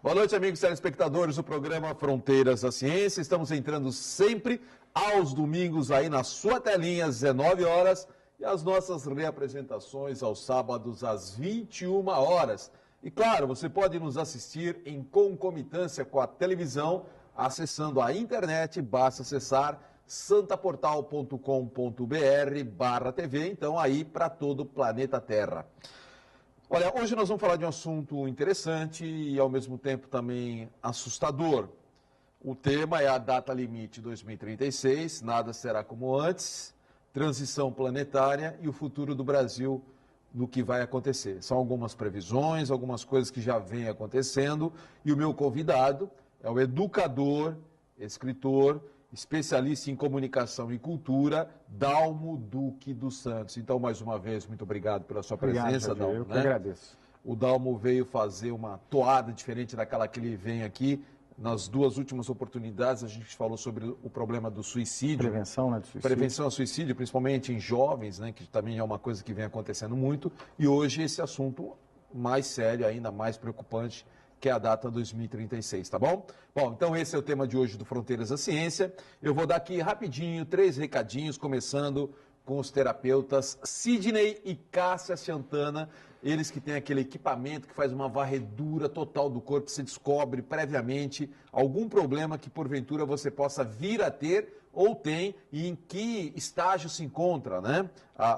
Boa noite, amigos telespectadores do programa Fronteiras da Ciência. Estamos entrando sempre aos domingos aí na sua telinha, às 19 horas, e as nossas reapresentações aos sábados, às 21 horas. E claro, você pode nos assistir em concomitância com a televisão, acessando a internet, basta acessar santaportal.com.br/TV, então aí para todo o planeta Terra. Olha, hoje nós vamos falar de um assunto interessante e ao mesmo tempo também assustador. O tema é a data limite 2036, nada será como antes, transição planetária e o futuro do Brasil no que vai acontecer. São algumas previsões, algumas coisas que já vêm acontecendo e o meu convidado é o educador, escritor, especialista em comunicação e cultura, Dalmo Duque dos Santos. Então, mais uma vez, muito obrigado pela sua presença, Dalmo. Eu que agradeço. O Dalmo veio fazer uma toada diferente daquela que ele vem aqui. Nas duas últimas oportunidades, a gente falou sobre o problema do suicídio. Prevenção, né, do suicídio. Prevenção ao suicídio, principalmente em jovens, né, que também é uma coisa que vem acontecendo muito. E hoje esse assunto mais sério, ainda mais preocupante, que é a data 2036, tá bom? Bom, então esse é o tema de hoje do Fronteiras da Ciência. Eu vou dar aqui rapidinho 3 recadinhos, começando com os terapeutas Sidney e Cássia Santana, eles que têm aquele equipamento que faz uma varredura total do corpo, se descobre previamente algum problema que porventura você possa vir a ter ou tem e em que estágio se encontra, né,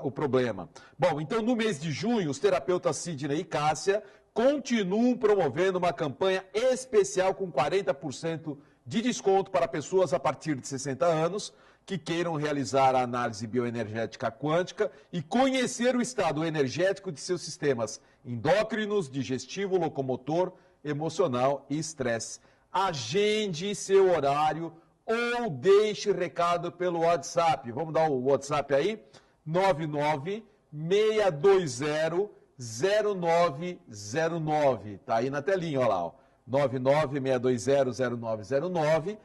o problema. Bom, então no mês de junho, os terapeutas Sidney e Cássia continuam promovendo uma campanha especial com 40% de desconto para pessoas a partir de 60 anos que queiram realizar a análise bioenergética quântica e conhecer o estado energético de seus sistemas endócrinos, digestivo, locomotor, emocional e estresse. Agende seu horário ou deixe recado pelo WhatsApp. Vamos dar o WhatsApp aí? 996200909, tá aí na telinha, olha lá, ó. 996200909,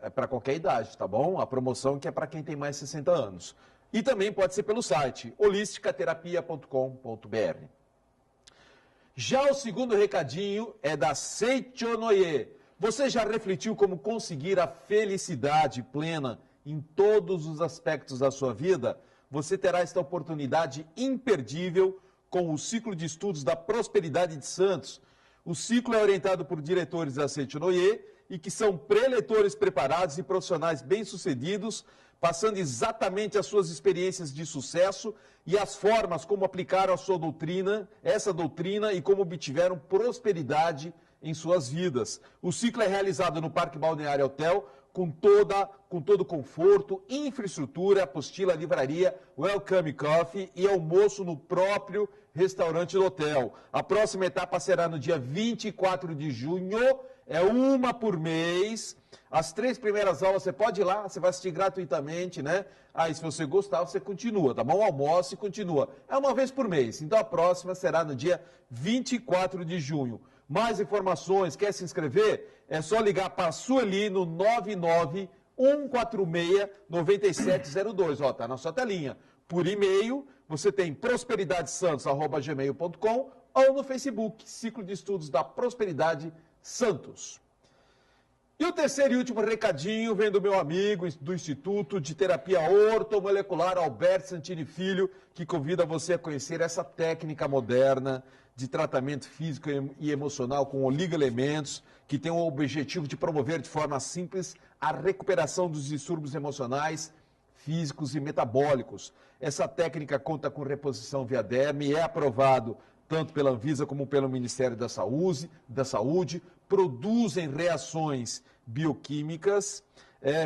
é para qualquer idade, tá bom? A promoção que é para quem tem mais de 60 anos. E também pode ser pelo site holisticaterapia.com.br. Já o segundo recadinho é da Seichonoye. Você já refletiu como conseguir a felicidade plena em todos os aspectos da sua vida? Você terá esta oportunidade imperdível com o ciclo de estudos da Prosperidade de Santos. O ciclo é orientado por diretores da Seichonoye e que são preletores preparados e profissionais bem-sucedidos, passando exatamente as suas experiências de sucesso e as formas como aplicaram a sua doutrina, essa doutrina e como obtiveram prosperidade em suas vidas. O ciclo é realizado no Parque Balneário Hotel, com todo conforto, infraestrutura, apostila, livraria, welcome coffee e almoço no próprio restaurante do hotel. A próxima etapa será no dia 24 de junho, é uma por mês. As 3 primeiras aulas você pode ir lá, você vai assistir gratuitamente, né? Aí se você gostar, você continua, tá bom? Almoça e continua. É uma vez por mês, então a próxima será no dia 24 de junho. Mais informações, quer se inscrever? É só ligar para a Sueli no 99146-9702. Ó, tá na sua telinha. Por e-mail, você tem prosperidadesantos@gmail.com ou no Facebook, Ciclo de Estudos da Prosperidade Santos. E o terceiro e último recadinho vem do meu amigo do Instituto de Terapia Ortomolecular Alberto Santini Filho, que convida você a conhecer essa técnica moderna de tratamento físico e emocional com oligoelementos, que tem o objetivo de promover de forma simples a recuperação dos distúrbios emocionais, físicos e metabólicos. Essa técnica conta com reposição via derme e é aprovado tanto pela Anvisa como pelo Ministério da Saúde, produzem reações bioquímicas,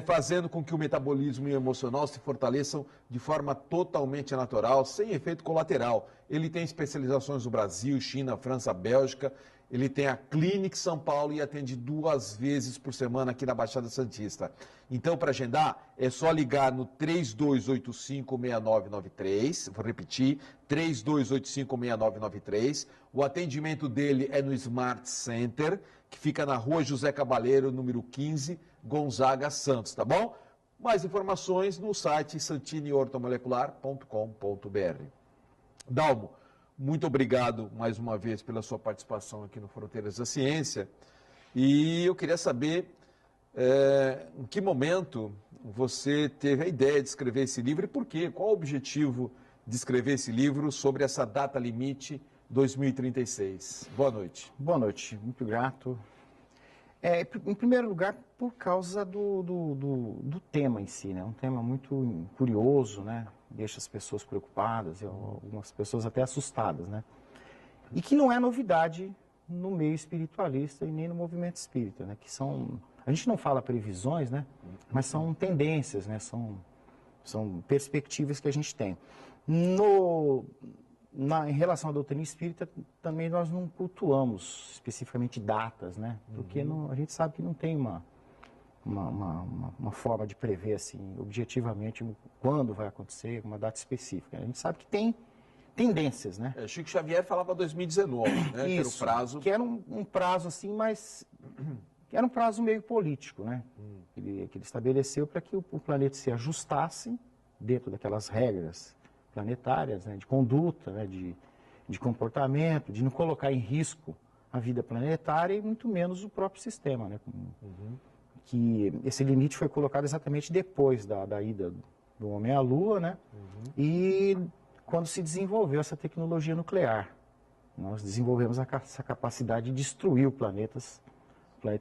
fazendo com que o metabolismo e o emocional se fortaleçam de forma totalmente natural, sem efeito colateral. Ele tem especializações no Brasil, China, França, Bélgica. Ele tem a Clínica São Paulo e atende 2 vezes por semana aqui na Baixada Santista. Então, para agendar, é só ligar no 3285-6993. Vou repetir, 3285-6993. O atendimento dele é no Smart Center, que fica na Rua José Cabaleiro, número 15, Gonzaga, Santos, tá bom? Mais informações no site santiniortomolecular.com.br. Dalmo, muito obrigado mais uma vez pela sua participação aqui no Fronteiras da Ciência. E eu queria saber em que momento você teve a ideia de escrever esse livro e por quê? Qual o objetivo de escrever esse livro sobre essa data limite 2036? Boa noite. Boa noite, muito grato. Em primeiro lugar, por causa do tema em si, né? Um tema muito curioso, né? Deixa as pessoas preocupadas e algumas pessoas até assustadas, né? E que não é novidade no meio espiritualista e nem no movimento espírita, né? Que são, a gente não fala previsões, né? Mas são tendências, né? São perspectivas que a gente tem. Em relação à doutrina espírita, também nós não cultuamos especificamente datas, né? Porque a gente sabe que não tem uma forma de prever, assim, objetivamente, quando vai acontecer, uma data específica. A gente sabe que tem tendências, né? Chico Xavier falava 2019, né? Isso, que era o prazo. Que era um prazo, assim, mas que era um prazo meio político, né? Que ele estabeleceu para que o planeta se ajustasse dentro daquelas regras planetárias, né, de conduta, né, de comportamento, de não colocar em risco a vida planetária e muito menos o próprio sistema, né? Que esse limite foi colocado exatamente depois da ida do homem à Lua, né? E quando se desenvolveu essa tecnologia nuclear. Nós desenvolvemos essa capacidade de destruir o planeta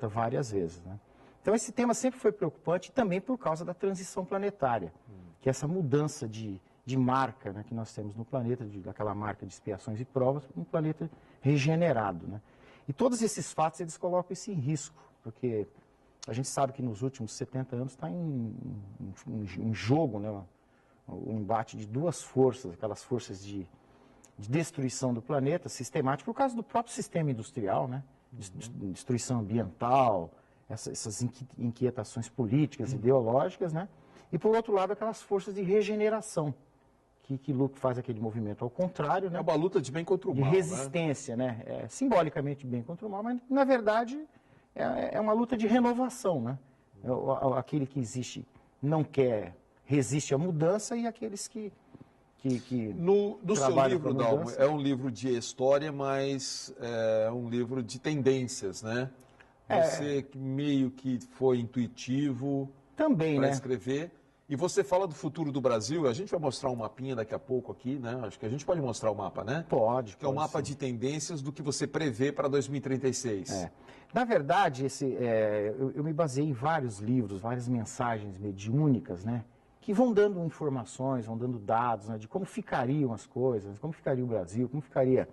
várias vezes, né? Então esse tema sempre foi preocupante também por causa da transição planetária, que é essa mudança de marca, né, que nós temos no planeta, daquela marca de expiações e provas, um planeta regenerado, né? E todos esses fatos, eles colocam isso em risco, porque a gente sabe que nos últimos 70 anos está em jogo, né, o embate de duas forças, aquelas forças de destruição do planeta sistemática, por causa do próprio sistema industrial, né? Destruição ambiental, essas inquietações políticas, ideológicas, né? E, por outro lado, aquelas forças de regeneração, que Luke faz aquele movimento ao contrário, né? É uma luta de bem contra o mal, de resistência, né? Simbolicamente bem contra o mal, mas, na verdade, é uma luta de renovação, né? Aquele que existe não quer, resiste à mudança, e aqueles que no seu livro, Dalmo, é um livro de história, mas é um livro de tendências, né? Você meio que foi intuitivo também, para né? escrever. E você fala do futuro do Brasil, a gente vai mostrar um mapinha daqui a pouco aqui, né? Acho que a gente pode mostrar o mapa, né? Pode. Que é o mapa de tendências do que você prevê para 2036. Na verdade, eu me baseei em vários livros, várias mensagens mediúnicas, né? Que vão dando informações, vão dando dados, né, de como ficariam as coisas, como ficaria o Brasil, como ficaria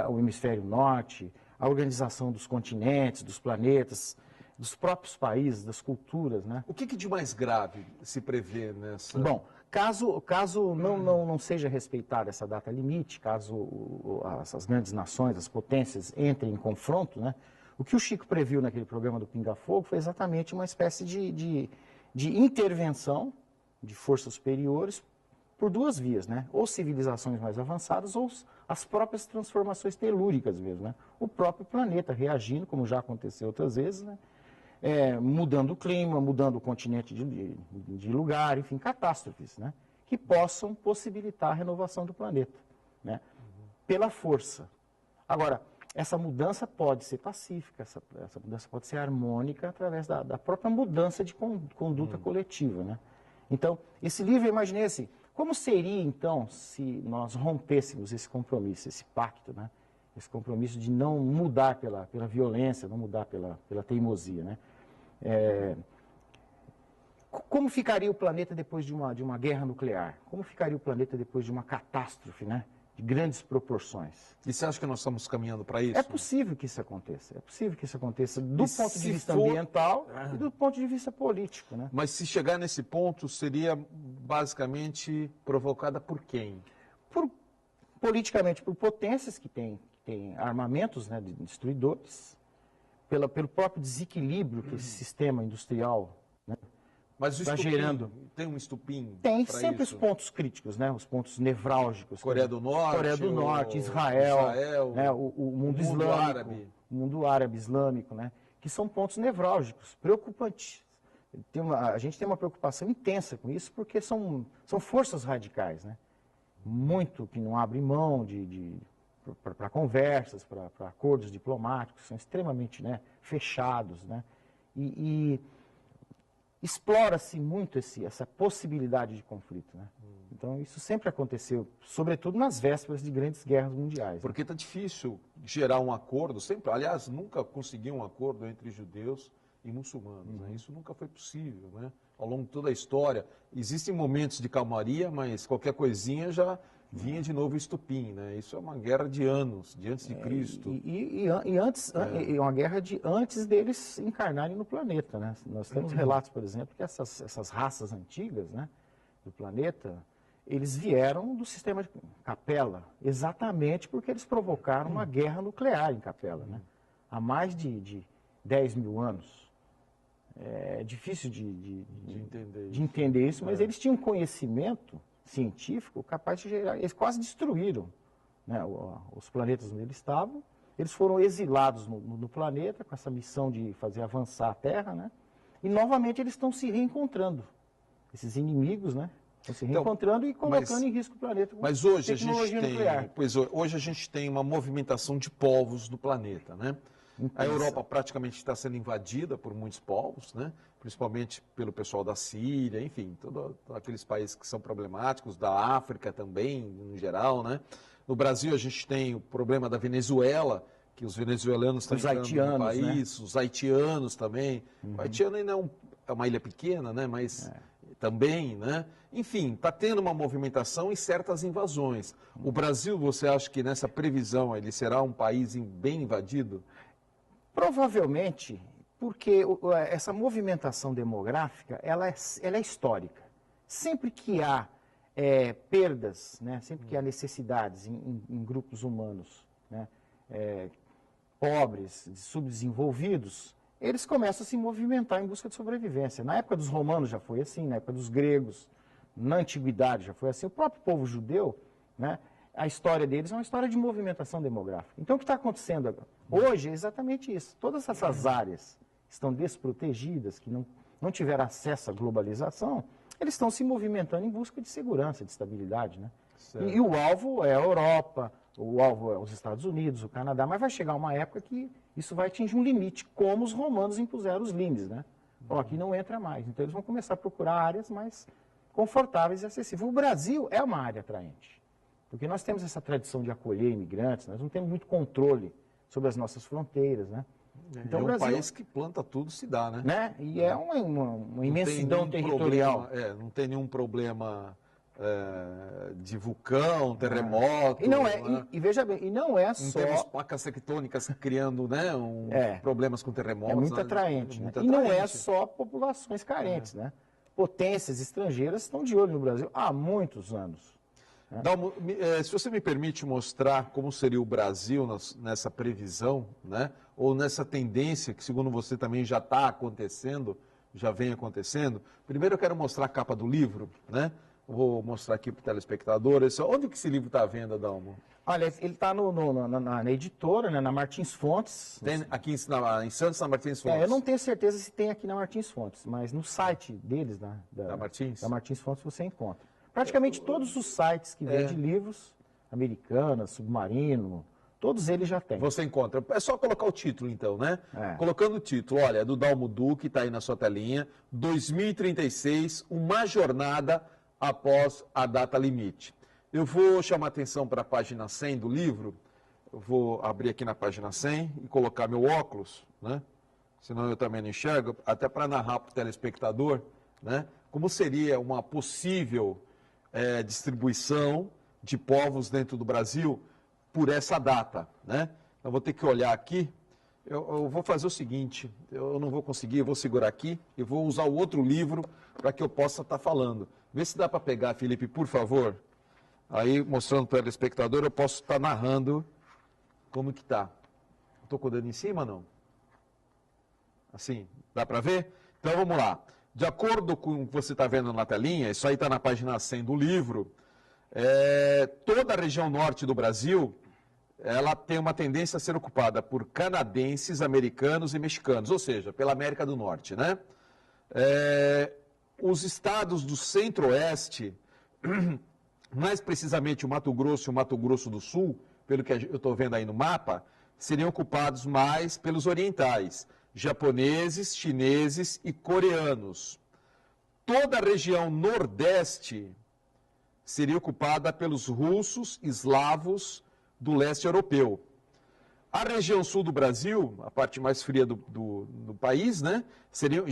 o hemisfério norte, a organização dos continentes, dos planetas, dos próprios países, das culturas, né? O que de mais grave se prevê nessa... Bom, caso não seja respeitada essa data limite, caso essas grandes nações, as potências entrem em confronto, né? O que o Chico previu naquele programa do Pinga Fogo foi exatamente uma espécie de intervenção de forças superiores por duas vias, né? Ou civilizações mais avançadas, ou as próprias transformações telúricas mesmo, né? O próprio planeta reagindo, como já aconteceu outras vezes, né? Mudando o clima, mudando o continente de lugar, enfim, catástrofes, né? Que possam possibilitar a renovação do planeta, né? Pela força. Agora, essa mudança pode ser pacífica, essa mudança pode ser harmônica através da própria mudança de conduta coletiva, né? Então, esse livro, eu imaginei assim, como seria, então, se nós rompêssemos esse compromisso, esse pacto, né? Esse compromisso de não mudar pela violência, não mudar pela teimosia, né? Como ficaria o planeta depois de uma guerra nuclear? Como ficaria o planeta depois de uma catástrofe, né? De grandes proporções? E você acha que nós estamos caminhando para isso? É possível que isso aconteça. É possível que isso aconteça do ponto de vista ambiental e do ponto de vista político, né? Mas se chegar nesse ponto, seria basicamente provocada por quem? Politicamente, por potências que têm armamentos, né, de destruidores, pelo próprio desequilíbrio que esse sistema industrial, né, mas o está estupim, gerando. Tem um estupim? Tem sempre os pontos críticos, né, os pontos nevrálgicos. Coreia do Norte, Israel, né, o mundo islâmico, árabe. O mundo árabe islâmico, né, que são pontos nevrálgicos, preocupantes. A gente tem uma preocupação intensa com isso, porque são forças radicais, né? Muito que não abrem mão para conversas, para acordos diplomáticos, são extremamente, né, fechados, né, e explora-se muito essa possibilidade de conflito, né? Então isso sempre aconteceu, sobretudo nas vésperas de grandes guerras mundiais. Porque está difícil gerar um acordo, sempre, aliás, nunca conseguiu um acordo entre judeus e muçulmanos, né? Isso nunca foi possível, né? Ao longo de toda a história, existem momentos de calmaria, mas qualquer coisinha já vinha de novo estupim, né? Isso é uma guerra de anos, de antes de Cristo. E uma guerra de antes deles encarnarem no planeta, né? Nós temos relatos, por exemplo, que essas raças antigas, né, do planeta, eles vieram do sistema de Capela, exatamente porque eles provocaram uma guerra nuclear em Capela, né? Há mais de 10 mil anos. É difícil de entender isso, mas eles tinham conhecimento científico capaz de gerar. Eles quase destruíram, né, os planetas onde eles estavam. Eles foram exilados no planeta com essa missão de fazer avançar a Terra, né? E novamente eles estão se reencontrando. Esses inimigos, né? Estão se reencontrando e colocando em risco o planeta. Mas hoje hoje a gente tem uma movimentação de povos do planeta, né? A Europa praticamente está sendo invadida por muitos povos, né? Principalmente pelo pessoal da Síria, enfim, todos aqueles países que são problemáticos, da África também, no geral, né? No Brasil a gente tem o problema da Venezuela, que os venezuelanos estão entrando no país, né? Os haitianos também. O haitiano ainda é uma ilha pequena, né? Mas também, né? Enfim, está tendo uma movimentação e certas invasões. O Brasil, você acha que nessa previsão ele será um país bem invadido? Provavelmente, porque essa movimentação demográfica, ela é histórica. Sempre que há perdas, né, sempre que há necessidades em grupos humanos, né, pobres, subdesenvolvidos, eles começam a se movimentar em busca de sobrevivência. Na época dos romanos já foi assim, na época dos gregos, na antiguidade já foi assim. O próprio povo judeu, né, a história deles é uma história de movimentação demográfica. Então, o que está acontecendo agora? Hoje é exatamente isso. Todas essas áreas estão desprotegidas, que não tiveram acesso à globalização, eles estão se movimentando em busca de segurança, de estabilidade, né? E o alvo é a Europa, o alvo é os Estados Unidos, o Canadá, mas vai chegar uma época que isso vai atingir um limite, como os romanos impuseram os limites, né? Ó, aqui não entra mais. Então, eles vão começar a procurar áreas mais confortáveis e acessíveis. O Brasil é uma área atraente. Porque nós temos essa tradição de acolher imigrantes, nós não temos muito controle sobre as nossas fronteiras, né? Então, o Brasil, país que planta tudo se dá, né? E é uma imensidão territorial. Não tem nenhum problema de vulcão, terremoto. E não é, e veja bem, e não é só... Não temos placas tectônicas criando, né, problemas com terremotos. É muito atraente, né? E não é só populações carentes, né? Potências estrangeiras estão de olho no Brasil há muitos anos. Dalmo, se você me permite mostrar como seria o Brasil nessa previsão, né? Ou nessa tendência que, segundo você, também já está acontecendo, já vem acontecendo. Primeiro eu quero mostrar a capa do livro, né? Vou mostrar aqui para o telespectador. Onde que esse livro está à venda, Dalmo? Olha, ele está na editora, né, na Martins Fontes. Tem aqui em Santos, na Martins Fontes? Eu não tenho certeza se tem aqui na Martins Fontes, mas no site deles, da Martins Fontes, você encontra. Praticamente todos os sites que vendem livros, Americanas, Submarino, todos eles já têm. Você encontra. É só colocar o título, então, né? Colocando o título, olha, é do Dalmo Duque, está aí na sua telinha, 2036, uma jornada após a data limite. Eu vou chamar atenção para a página 100 do livro, eu vou abrir aqui na página 100 e colocar meu óculos, né? Senão eu também não enxergo, até para narrar para o telespectador, né? Como seria uma possível distribuição de povos dentro do Brasil por essa data, né? Eu vou ter que olhar aqui, eu vou fazer o seguinte, eu não vou conseguir, eu vou segurar aqui e vou usar o outro livro para que eu possa estar falando. Vê se dá para pegar, Felipe, por favor. Aí, mostrando para o telespectador, eu posso estar narrando como que está. Estou com o dedo em cima ou não? Assim, dá para ver? Então, vamos lá. De acordo com o que você está vendo na telinha, isso aí está na página 100 do livro, toda a região norte do Brasil, ela tem uma tendência a ser ocupada por canadenses, americanos e mexicanos, ou seja, pela América do Norte, né? Os estados do centro-oeste, mais precisamente o Mato Grosso e o Mato Grosso do Sul, pelo que eu estou vendo aí no mapa, seriam ocupados mais pelos orientais, japoneses, chineses e coreanos. Toda a região nordeste seria ocupada pelos russos, eslavos do leste europeu. A região sul do Brasil, a parte mais fria do país, né, seriam,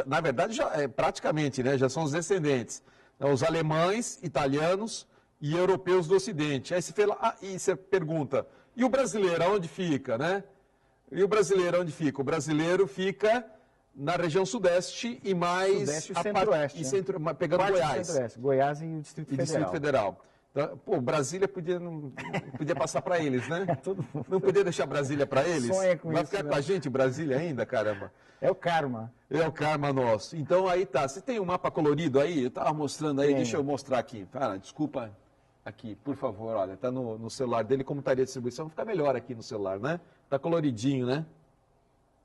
na verdade, praticamente, né, já são os descendentes, os alemães, italianos e europeus do Ocidente. Aí você pergunta, e o brasileiro, aonde fica, né? E o brasileiro, onde fica? O brasileiro fica na região sudeste e mais... Sudeste e centro-oeste. Pegando Parte Goiás. Goiás e o Distrito Federal. Então, pô, Brasília não podia passar para eles, né? Não podia deixar Brasília para eles? Sonha com Vai isso, ficar né? com a gente Brasília ainda, caramba? É o karma. É o karma nosso. Então aí tá. Você tem um mapa colorido aí? Eu estava mostrando aí, deixa eu mostrar aqui. Cara, desculpa aqui, por favor, olha, tá no celular dele, como estaria a distribuição? Fica melhor aqui no celular, né? Tá coloridinho, né?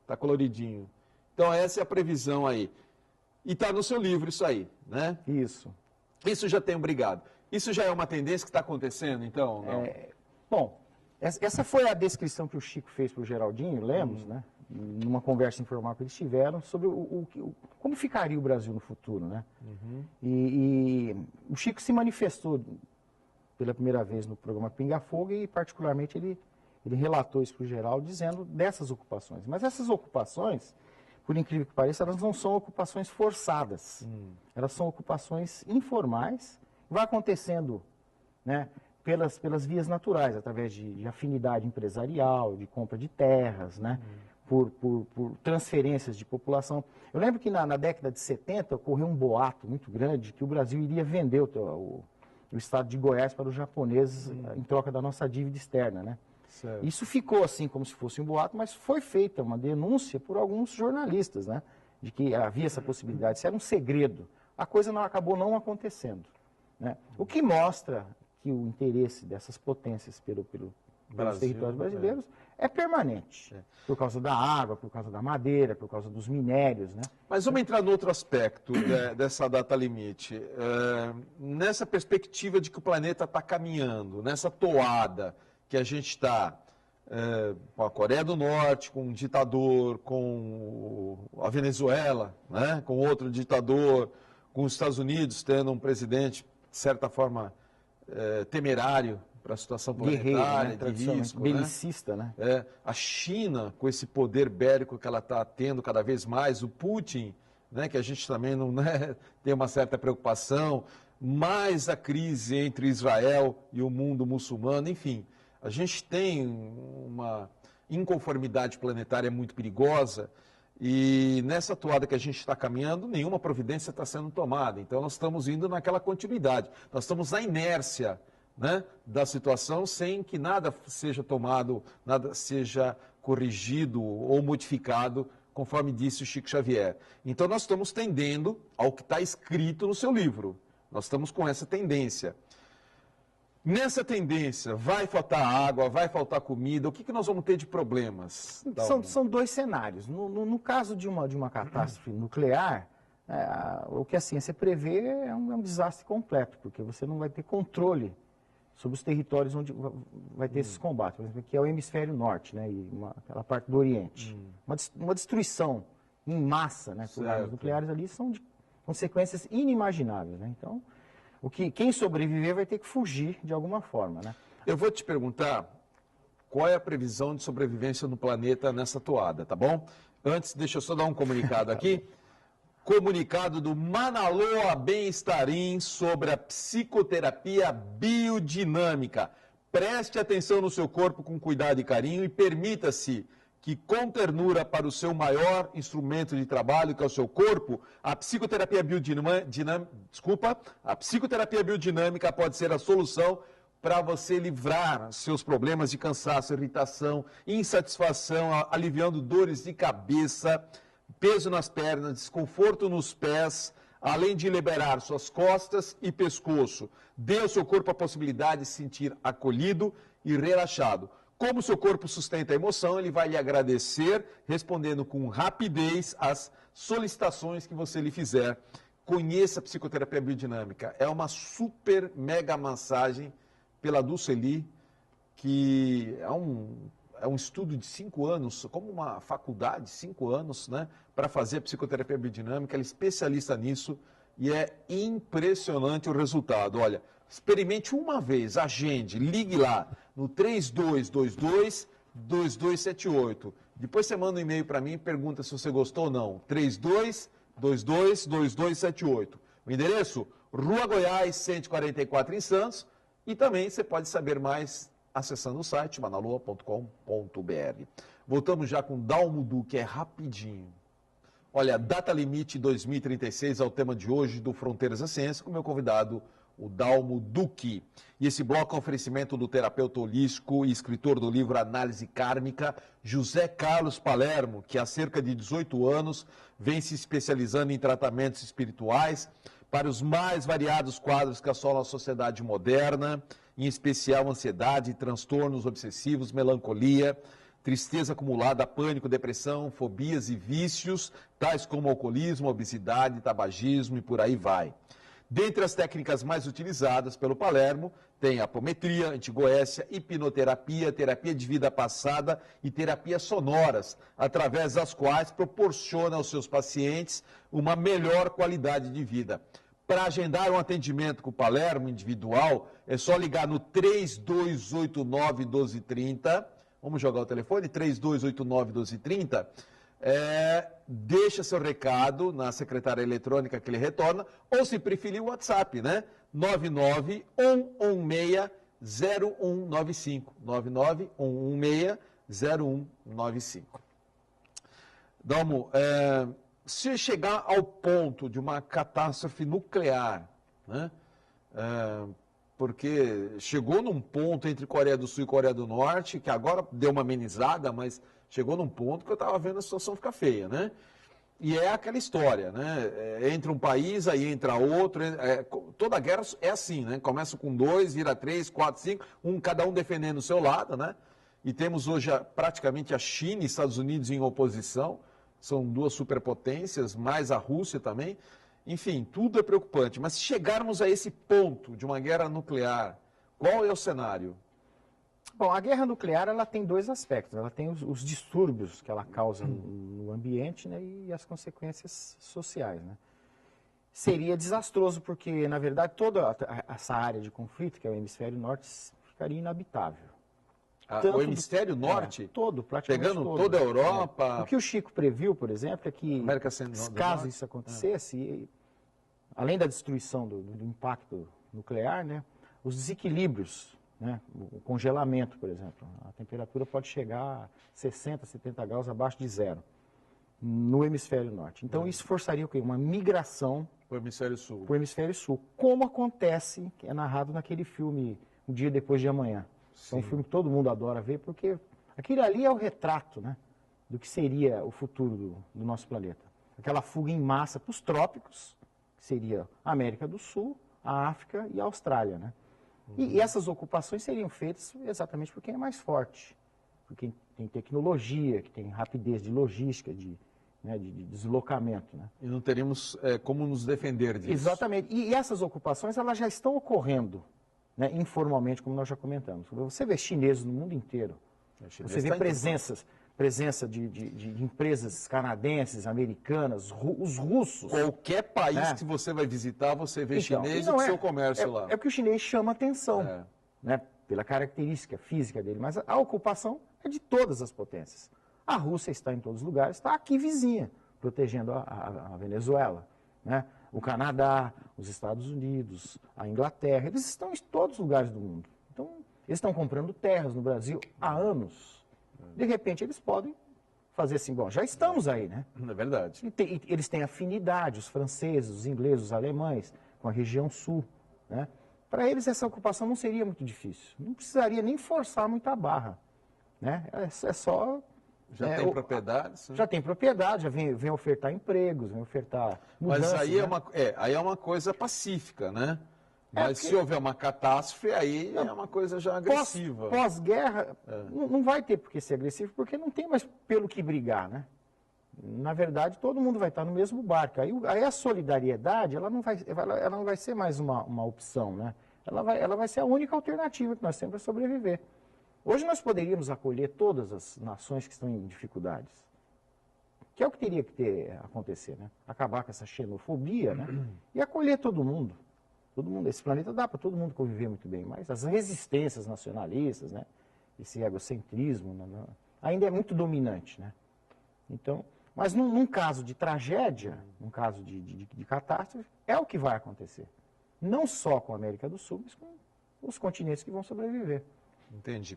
Tá coloridinho. Então essa é a previsão aí. E tá no seu livro isso aí, né? Isso. Isso já tem obrigado. Isso já é uma tendência que está acontecendo, então? Não? Bom, essa foi a descrição que o Chico fez para o Geraldinho Lemos, né? Numa conversa informal que eles tiveram sobre como ficaria o Brasil no futuro, né? E o Chico se manifestou pela primeira vez no programa Pinga Fogo e, particularmente, ele relatou isso para o Geraldo, dizendo dessas ocupações. Mas essas ocupações, por incrível que pareça, elas não são ocupações forçadas. Elas são ocupações informais, vai acontecendo, né, pelas vias naturais, através de afinidade empresarial, de compra de terras, né, por transferências de população. Eu lembro que na década de 70 ocorreu um boato muito grande que o Brasil iria vender o estado de Goiás para os japoneses em troca da nossa dívida externa, né? Certo. Isso ficou assim como se fosse um boato, mas foi feita uma denúncia por alguns jornalistas, né, de que havia essa possibilidade. Isso era um segredo. A coisa acabou não acontecendo, né? O que mostra que o interesse dessas potências pelos territórios brasileiros é permanente. Por causa da água, por causa da madeira, por causa dos minérios, né? Mas vamos entrar no outro aspecto dessa data limite. Nessa perspectiva de que o planeta está caminhando, nessa toada que a gente está com a Coreia do Norte, com um ditador, com a Venezuela, né, com outro ditador, com os Estados Unidos tendo um presidente, de certa forma, temerário para a situação planetária, guerreiro, né, de risco, belicista, né? A China, com esse poder bélico que ela está tendo cada vez mais, o Putin, né, que a gente também não tem uma certa preocupação, mais a crise entre Israel e o mundo muçulmano, enfim. A gente tem uma inconformidade planetária muito perigosa e nessa toada que a gente está caminhando, nenhuma providência está sendo tomada. Então, nós estamos indo naquela continuidade. Nós estamos na inércia, né, da situação sem que nada seja tomado, nada seja corrigido ou modificado, conforme disse o Chico Xavier. Então, nós estamos tendendo ao que está escrito no seu livro. Nós estamos com essa tendência. Nessa tendência, vai faltar água, vai faltar comida, o que nós vamos ter de problemas? São dois cenários. No caso de uma catástrofe nuclear, o que a ciência prevê é um desastre completo, porque você não vai ter controle sobre os territórios onde vai ter esses combates, por exemplo, que é o hemisfério norte, né, e aquela parte do Oriente. Uma destruição em massa, né, por armas nucleares ali são de consequências inimagináveis, né? Então, quem sobreviver vai ter que fugir de alguma forma, né? Eu vou te perguntar qual é a previsão de sobrevivência no planeta nessa toada, tá bom? Antes, deixa eu só dar um comunicado aqui. Comunicado do Manaloa Bem-Estarim sobre a psicoterapia biodinâmica. Preste atenção no seu corpo com cuidado e carinho e permita-se que, com ternura para o seu maior instrumento de trabalho, que é o seu corpo, a psicoterapia biodinâmica pode ser a solução para você livrar seus problemas de cansaço, irritação, insatisfação, aliviando dores de cabeça, peso nas pernas, desconforto nos pés, além de liberar suas costas e pescoço. Dê ao seu corpo a possibilidade de se sentir acolhido e relaxado. Como o seu corpo sustenta a emoção, ele vai lhe agradecer, respondendo com rapidez às solicitações que você lhe fizer. Conheça a psicoterapia biodinâmica. É uma super mega massagem pela Dulceli, que é um estudo de 5 anos, como uma faculdade, 5 anos, né, para fazer psicoterapia biodinâmica. Ela é especialista nisso e é impressionante o resultado. Olha, experimente uma vez, agende, ligue lá no 3222-2278. Depois você manda um e-mail para mim e pergunta se você gostou ou não. 3222-2278. O endereço? Rua Goiás, 144 em Santos. E também você pode saber mais acessando o site manalua.com.br. Voltamos já com Dalmo Duque, é rapidinho. Olha, data limite 2036 é o tema de hoje do Fronteiras da Ciência, com meu convidado, o Dalmo Duque. E esse bloco é um oferecimento do terapeuta holístico e escritor do livro Análise Kármica, José Carlos Palermo, que há cerca de 18 anos vem se especializando em tratamentos espirituais para os mais variados quadros que assolam a sociedade moderna, em especial ansiedade, transtornos obsessivos, melancolia, tristeza acumulada, pânico, depressão, fobias e vícios, tais como alcoolismo, obesidade, tabagismo e por aí vai. Dentre as técnicas mais utilizadas pelo Palermo, tem a apometria, antigoécia, hipnoterapia, terapia de vida passada e terapias sonoras, através das quais proporciona aos seus pacientes uma melhor qualidade de vida. Para agendar um atendimento com o Palermo individual, é só ligar no 3289-1230. Vamos jogar o telefone, 3289-1230. Deixa seu recado na secretária eletrônica que ele retorna, ou se preferir o WhatsApp, né? 99116-0195. 99116-0195. Dalmo, se chegar ao ponto de uma catástrofe nuclear, né? Porque chegou num ponto entre Coreia do Sul e Coreia do Norte, que agora deu uma amenizada, mas chegou num ponto que eu estava vendo a situação ficar feia, né? E é aquela história, né? Entra um país, aí entra outro. Toda guerra é assim, né? Começa com 2, vira 3, 4, 5, cada um defendendo o seu lado, né? E temos hoje praticamente a China e Estados Unidos em oposição. São duas superpotências, mais a Rússia também. Enfim, tudo é preocupante. Mas se chegarmos a esse ponto de uma guerra nuclear, qual é o cenário? Bom, a guerra nuclear ela tem dois aspectos. Ela tem os distúrbios que ela causa no ambiente, né, e as consequências sociais, né? Seria desastroso porque, na verdade, toda essa área de conflito, que é o hemisfério norte, ficaria inabitável. O hemisfério norte? Todo, praticamente pegando todo. Toda a Europa. O que o Chico previu, por exemplo, é que caso isso acontecesse, além da destruição do impacto nuclear, né, os desequilíbrios, né, o congelamento, por exemplo, a temperatura pode chegar a 60, 70 graus abaixo de zero no hemisfério norte. Então isso forçaria o quê? Uma migração para o hemisfério sul. Para o hemisfério sul, como acontece, que é narrado naquele filme Um Dia Depois de Amanhã. É um filme que todo mundo adora ver, porque aquilo ali é o retrato, né, do que seria o futuro do nosso planeta. Aquela fuga em massa para os trópicos, que seria a América do Sul, a África e a Austrália, né? E essas ocupações seriam feitas exatamente por quem é mais forte, por quem tem tecnologia, que tem rapidez de logística, de deslocamento, né? E não teríamos como nos defender disso. Exatamente. E essas ocupações elas já estão ocorrendo, né, informalmente, como nós já comentamos. Você vê chineses no mundo inteiro. Você vê presença de empresas canadenses, americanas, os russos. Qualquer país que você vai visitar, você vê chinês e o seu comércio lá. É porque o chinês chama atenção, né, pela característica física dele. Mas a ocupação é de todas as potências. A Rússia está em todos os lugares, está aqui vizinha, protegendo a Venezuela, né? O Canadá, os Estados Unidos, a Inglaterra, eles estão em todos os lugares do mundo. Então, eles estão comprando terras no Brasil há anos. De repente, eles podem fazer assim, bom, já estamos aí, né? É verdade. E eles têm afinidade, os franceses, os ingleses, os alemães, com a região sul, né? Para eles, essa ocupação não seria muito difícil. Não precisaria nem forçar muita barra, né? É só... Já tem propriedades? Né? Já tem propriedade, já vem ofertar empregos, vem ofertar mudanças. Mas aí, né? aí é uma coisa pacífica, né? Mas se houver uma catástrofe, aí é uma coisa já agressiva. Pós-guerra, não vai ter por que ser agressivo, porque não tem mais pelo que brigar, né? Na verdade, todo mundo vai estar no mesmo barco. Aí a solidariedade, ela não vai ser mais uma opção, né? Ela vai ser a única alternativa que nós temos para sobreviver. Hoje nós poderíamos acolher todas as nações que estão em dificuldades, que é o que teria que acontecer, né? Acabar com essa xenofobia, né? E acolher todo mundo. Todo mundo, esse planeta dá para todo mundo conviver muito bem, mas as resistências nacionalistas, né? Esse egocentrismo, né? Ainda é muito dominante, né? Então, mas num caso de tragédia, num caso de catástrofe, é o que vai acontecer. Não só com a América do Sul, mas com os continentes que vão sobreviver. Entendi.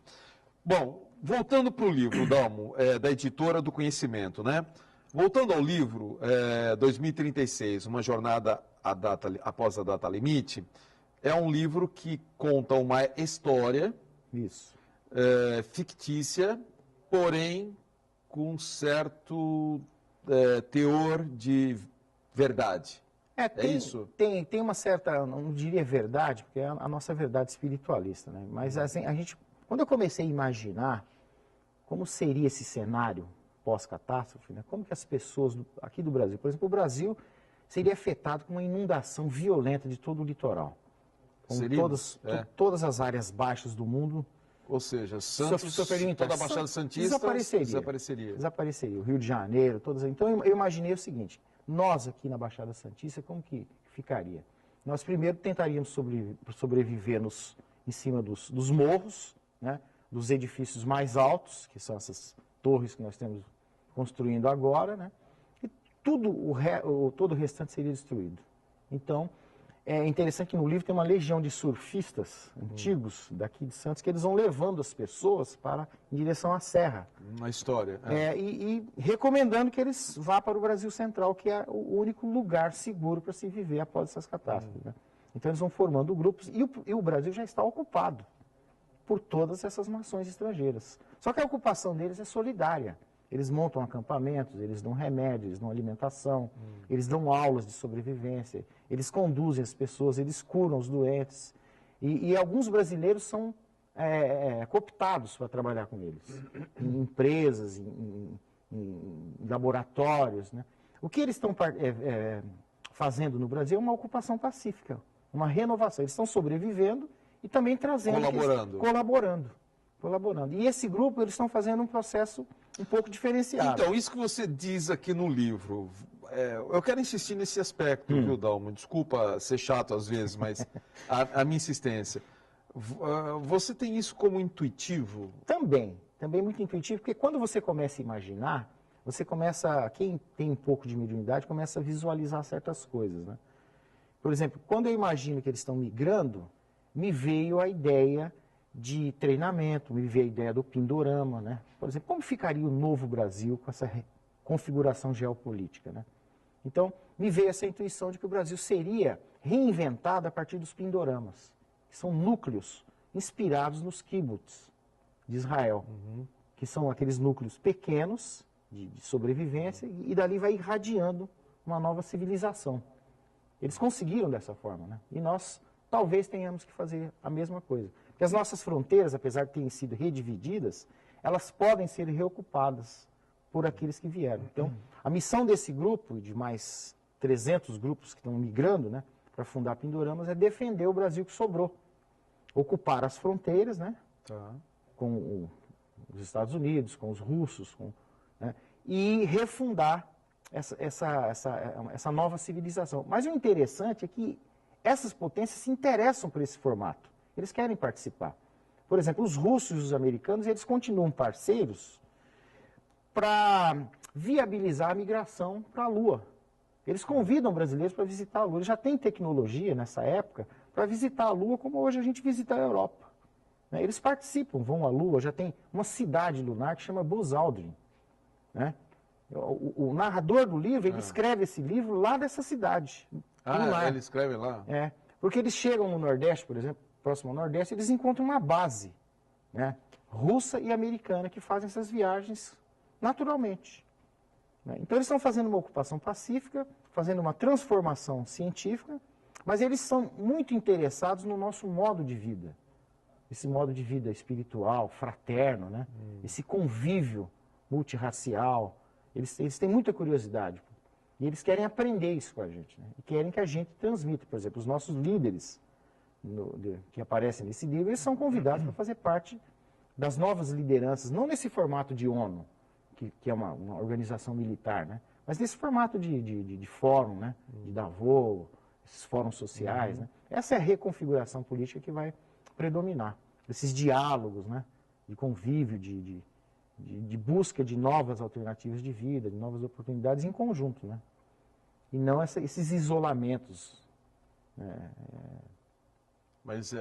Bom, voltando para o livro, Dalmo, da Editora do Conhecimento, né? Voltando ao livro, 2036, Uma Jornada após a Data Limite, é um livro que conta uma história Isso. fictícia, porém com certo teor de verdade. Isso? Tem uma certa, não diria verdade, porque é a nossa verdade espiritualista, né? Mas assim, quando eu comecei a imaginar como seria esse cenário pós-catástrofe, né? Como que as pessoas aqui do Brasil, por exemplo, o Brasil seria afetado com uma inundação violenta de todo o litoral. Todas as áreas baixas do mundo. Ou seja, Santos, toda a Baixada Santista desapareceria. O Rio de Janeiro, todas. Então eu imaginei o seguinte, nós aqui na Baixada Santista, como que ficaria? Nós primeiro tentaríamos sobreviver em cima dos morros, né? Dos edifícios mais altos, que são essas torres que nós estamos construindo agora, né? E todo o restante seria destruído. Então, é interessante que no livro tem uma legião de surfistas antigos daqui de Santos, que eles vão levando as pessoas em direção à serra. Uma história. E recomendando que eles vá para o Brasil Central, que é o único lugar seguro para se viver após essas catástrofes. Né? Então eles vão formando grupos, e o Brasil já está ocupado por todas essas nações estrangeiras. Só que a ocupação deles é solidária. Eles montam acampamentos, eles dão remédio, eles dão alimentação, eles dão aulas de sobrevivência, eles conduzem as pessoas, eles curam os doentes. E alguns brasileiros são cooptados para trabalhar com eles, em empresas, em laboratórios. Né? O que eles estão fazendo no Brasil é uma ocupação pacífica, uma renovação. Eles estão sobrevivendo e também trazendo... Colaborando. E esse grupo, eles estão fazendo um processo um pouco diferenciado. Então, isso que você diz aqui no livro, eu quero insistir nesse aspecto, viu, Dalmo? Desculpa ser chato às vezes, mas a minha insistência. Você tem isso como intuitivo? Também muito intuitivo, porque quando você começa a imaginar, quem tem um pouco de mediunidade, começa a visualizar certas coisas, né? Por exemplo, quando eu imagino que eles estão migrando, me veio a ideia de treinamento, me veio a ideia do Pindorama, né? Por exemplo, como ficaria o novo Brasil com essa configuração geopolítica, né? Então, me veio essa intuição de que o Brasil seria reinventado a partir dos Pindoramas, que são núcleos inspirados nos kibbutz de Israel, que são aqueles núcleos pequenos de sobrevivência, e dali vai irradiando uma nova civilização. Eles conseguiram dessa forma, né? E nós talvez tenhamos que fazer a mesma coisa. Porque as nossas fronteiras, apesar de terem sido redivididas, elas podem ser reocupadas por aqueles que vieram. Então, a missão desse grupo, e de mais 300 grupos que estão migrando, né, para fundar Pindoramas, é defender o Brasil que sobrou. Ocupar as fronteiras, né, com os Estados Unidos, com os russos, né, e refundar essa nova civilização. Mas o interessante é que essas potências se interessam por esse formato. Eles querem participar. Por exemplo, os russos e os americanos, eles continuam parceiros para viabilizar a migração para a Lua. Eles convidam brasileiros para visitar a Lua. Eles já têm tecnologia nessa época para visitar a Lua, como hoje a gente visita a Europa. Né? Eles participam, vão à Lua. Já tem uma cidade lunar que chama Buzz Aldrin. Né? O narrador do livro, ele escreve esse livro lá dessa cidade. Ele escreve lá? Porque eles chegam no Nordeste, por exemplo, próximo ao Nordeste, eles encontram uma base, né, russa e americana que fazem essas viagens naturalmente. Né? Então eles estão fazendo uma ocupação pacífica, fazendo uma transformação científica, mas eles são muito interessados no nosso modo de vida. Esse modo de vida espiritual, fraterno, né? Esse convívio multirracial. Eles têm muita curiosidade. E eles querem aprender isso com a gente. Né? E querem que a gente transmita. Por exemplo, os nossos líderes que aparecem nesse livro, eles são convidados para fazer parte das novas lideranças, não nesse formato de ONU, que é uma organização militar, né? Mas nesse formato de fórum, né? De Davos, esses fóruns sociais, né? Essa é a reconfiguração política que vai predominar. Esses diálogos, né? De convívio, de busca de novas alternativas de vida, de novas oportunidades em conjunto, né? E não esses isolamentos. Mas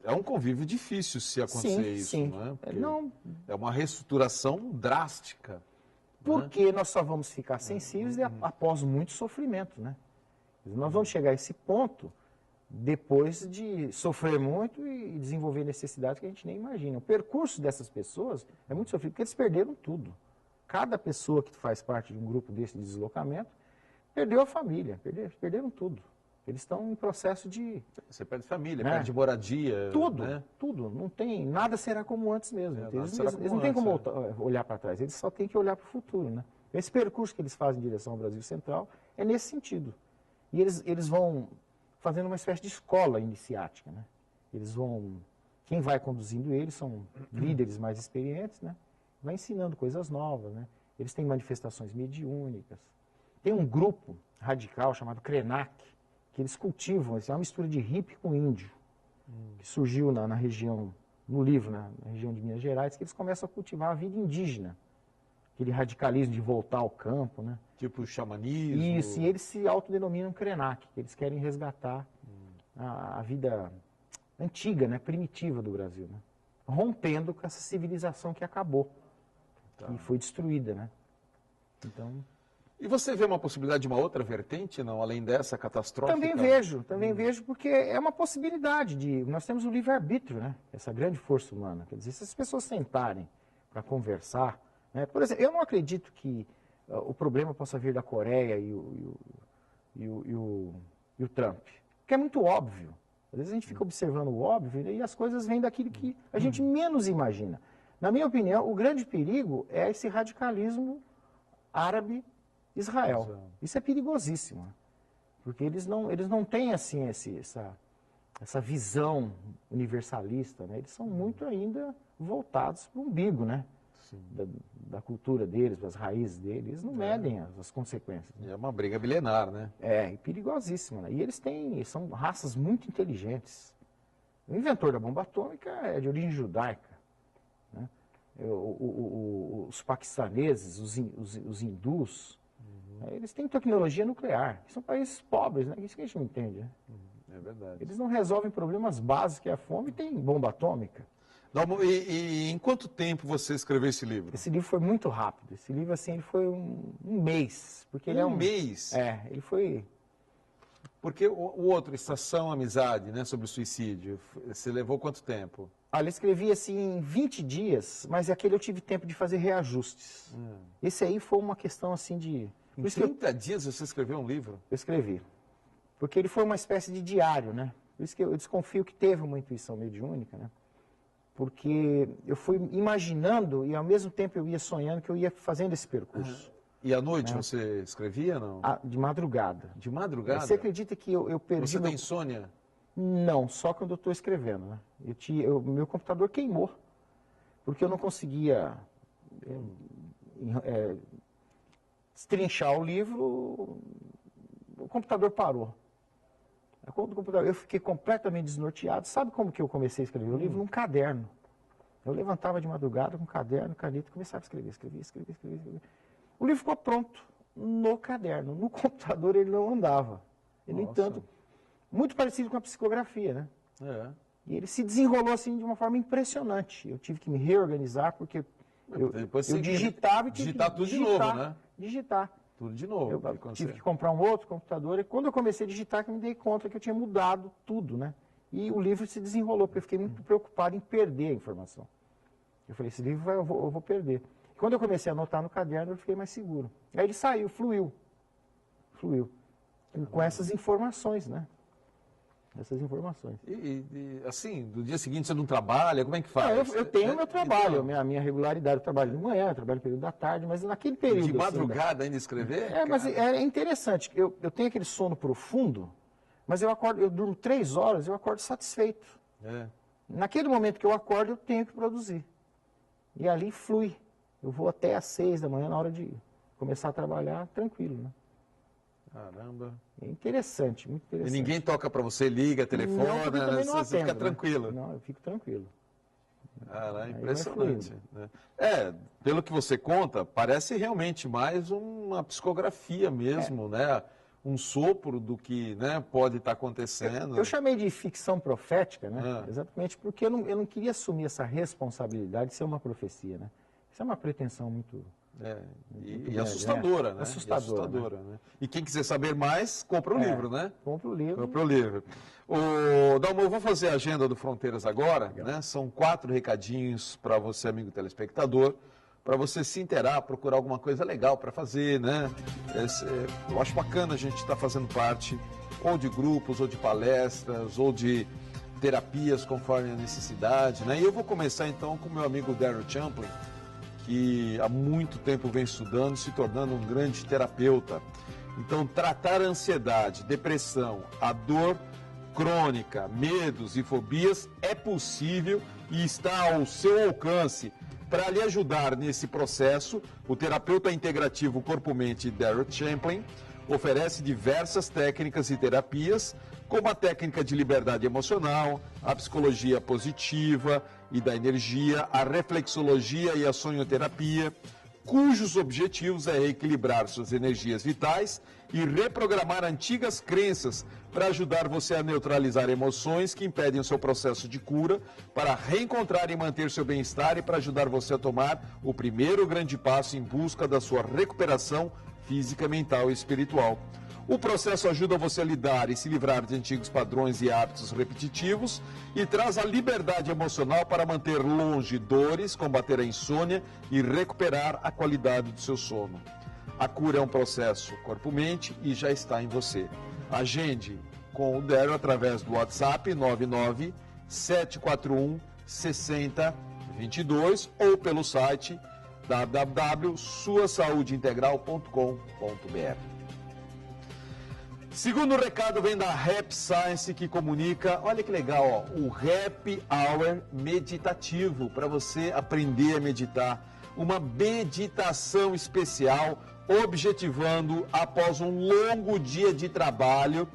é um convívio difícil se acontecer isso, sim. não é? Porque Não, é uma reestruturação drástica. porque nós só vamos ficar sensíveis após muito sofrimento, né? Nós vamos chegar a esse ponto depois de sofrer muito e desenvolver necessidades que a gente nem imagina. O percurso dessas pessoas é muito sofrido, porque eles perderam tudo. Cada pessoa que faz parte de um grupo desse de deslocamento perdeu a família, perderam tudo. Eles estão em processo de... Você perde família, né? perde moradia. Tudo, né? tudo. Não tem, nada será como antes mesmo. Eles não têm antes, como olhar para trás, eles só têm que olhar para o futuro, né? Esse percurso que eles fazem em direção ao Brasil Central é nesse sentido. E eles vão fazendo uma espécie de escola iniciática, né? Quem vai conduzindo eles são líderes mais experientes, né? Vai ensinando coisas novas, né? Eles têm manifestações mediúnicas. Tem um grupo radical chamado Krenak, que eles cultivam, é uma mistura de hippie com índio, que surgiu na região, no livro, na região de Minas Gerais, que eles começam a cultivar a vida indígena. Aquele radicalismo de voltar ao campo, né? Tipo o xamanismo. Isso, e eles se autodenominam Krenak, que eles querem resgatar a vida antiga, né? Primitiva do Brasil, né? Rompendo com essa civilização que acabou, que foi destruída, né? Então... E você vê uma possibilidade de uma outra vertente, não? Além dessa catastrófica? Também vejo, porque é uma possibilidade de... Nós temos o livre-arbítrio, né? Essa grande força humana. Quer dizer, se as pessoas sentarem para conversar... né? Por exemplo, eu não acredito que o problema possa vir da Coreia e o Trump. Porque é muito óbvio. Às vezes a gente fica observando o óbvio e as coisas vêm daquilo que a gente menos imagina. Na minha opinião, o grande perigo é esse radicalismo árabe-Israel. Isso é perigosíssimo. Porque eles não têm assim, essa visão universalista. Né? Eles são muito ainda voltados para o umbigo, né? Da cultura deles, das raízes deles, eles não medem as consequências. Né? É uma briga milenar, né? E perigosíssima. Né? E são raças muito inteligentes. O inventor da bomba atômica é de origem judaica. Né? Os paquistaneses, os hindus, eles têm tecnologia nuclear. São países pobres, né? Isso que a gente não entende. Né? É verdade. Eles não resolvem problemas básicos, que é a fome, e tem bomba atômica. E em quanto tempo você escreveu esse livro? Esse livro foi muito rápido. Esse livro, assim, ele foi um mês. Porque ele mês? Ele foi... Porque o outro, Estação Amizade, né, sobre o suicídio, você levou quanto tempo? Olha, eu escrevi, assim, em 20 dias, mas aquele eu tive tempo de fazer reajustes. Esse aí foi uma questão, assim, de... Em 30 dias você escreveu um livro? Eu escrevi. Porque ele foi uma espécie de diário, né? Por isso que eu desconfio que teve uma intuição mediúnica, né? Porque eu fui imaginando e ao mesmo tempo eu ia sonhando que eu ia fazendo esse percurso. E à noite você escrevia, não? De madrugada. De madrugada? Você acredita que eu perdi... Você tem insônia? Não, só quando eu estou escrevendo, né? Meu computador queimou, porque eu não conseguia destrinchar o livro, o computador parou. Eu fiquei completamente desnorteado. Sabe como que eu comecei a escrever o livro? Num caderno. Eu levantava de madrugada com caderno, caneta e começava a escrever. O livro ficou pronto no caderno. No computador ele não andava. E, no entanto, muito parecido com a psicografia, né? E ele se desenrolou assim de uma forma impressionante. Eu tive que me reorganizar porque eu digitava e tinha digitar tudo de novo, né? Digitar. Tudo de novo. Eu tive que comprar um outro computador e quando eu comecei a digitar que eu me dei conta que eu tinha mudado tudo, né? E o livro se desenrolou, porque eu fiquei muito preocupado em perder a informação. Eu falei, esse livro eu vou perder. E quando eu comecei a anotar no caderno, eu fiquei mais seguro. Aí ele saiu, fluiu. E com essas informações, né? Essas informações. E assim, do dia seguinte você não trabalha? Como é que faz? Eu tenho meu trabalho, a minha regularidade. Eu trabalho de manhã, eu trabalho no período da tarde, mas naquele período... De madrugada ainda escrever? Mas é interessante. Eu tenho aquele sono profundo, mas eu durmo 3 horas, eu acordo satisfeito. naquele momento que eu acordo, eu tenho que produzir. E ali flui. Eu vou até às 6 da manhã, na hora de começar a trabalhar, tranquilo, né? Caramba. É interessante, muito E interessante. ninguém toca para você, liga, telefona, Não, porque também não você fica atendo, tranquilo. Né? Não, eu fico tranquilo. Cara, Aí vai impressionante. fluindo. Né? Pelo que você conta, parece realmente mais uma psicografia mesmo, né? Um sopro do que, né, pode estar acontecendo. Eu chamei de ficção profética, né? Ah. Exatamente porque eu não queria assumir essa responsabilidade de ser uma profecia, né? Isso é uma pretensão muito E assustadora, né? Assustadora, Né? E quem quiser saber mais, compra o livro, né? Compra o livro. Compra o livro. Dalmo, eu vou fazer a agenda do Fronteiras agora, né? São 4 recadinhos para você, amigo telespectador, para você se inteirar, procurar alguma coisa legal para fazer, né? Eu acho bacana a gente estar fazendo parte ou de grupos, ou de palestras, ou de terapias conforme a necessidade, né? E eu vou começar então com o meu amigo Daryl Champlin, que há muito tempo vem estudando e se tornando um grande terapeuta. Então, tratar a ansiedade, depressão, a dor crônica, medos e fobias é possível e está ao seu alcance. Para lhe ajudar nesse processo, o terapeuta integrativo Corpo-Mente Daryl Champlin oferece diversas técnicas e terapias, como a técnica de liberdade emocional, a psicologia positiva e da energia, a reflexologia e a sonhoterapia, cujos objetivos é equilibrar suas energias vitais e reprogramar antigas crenças para ajudar você a neutralizar emoções que impedem o seu processo de cura, para reencontrar e manter seu bem-estar e para ajudar você a tomar o primeiro grande passo em busca da sua recuperação física, mental e espiritual. O processo ajuda você a lidar e se livrar de antigos padrões e hábitos repetitivos e traz a liberdade emocional para manter longe dores, combater a insônia e recuperar a qualidade do seu sono. A cura é um processo corpo-mente e já está em você. Agende com o Daryl através do WhatsApp 99 741 6022 ou pelo site www.suasaudeintegral.com.br. Segundo recado vem da Happy Science, que comunica, olha que legal, ó, o Happy Hour meditativo, para você aprender a meditar. Uma meditação especial, objetivando, após um longo dia de trabalho,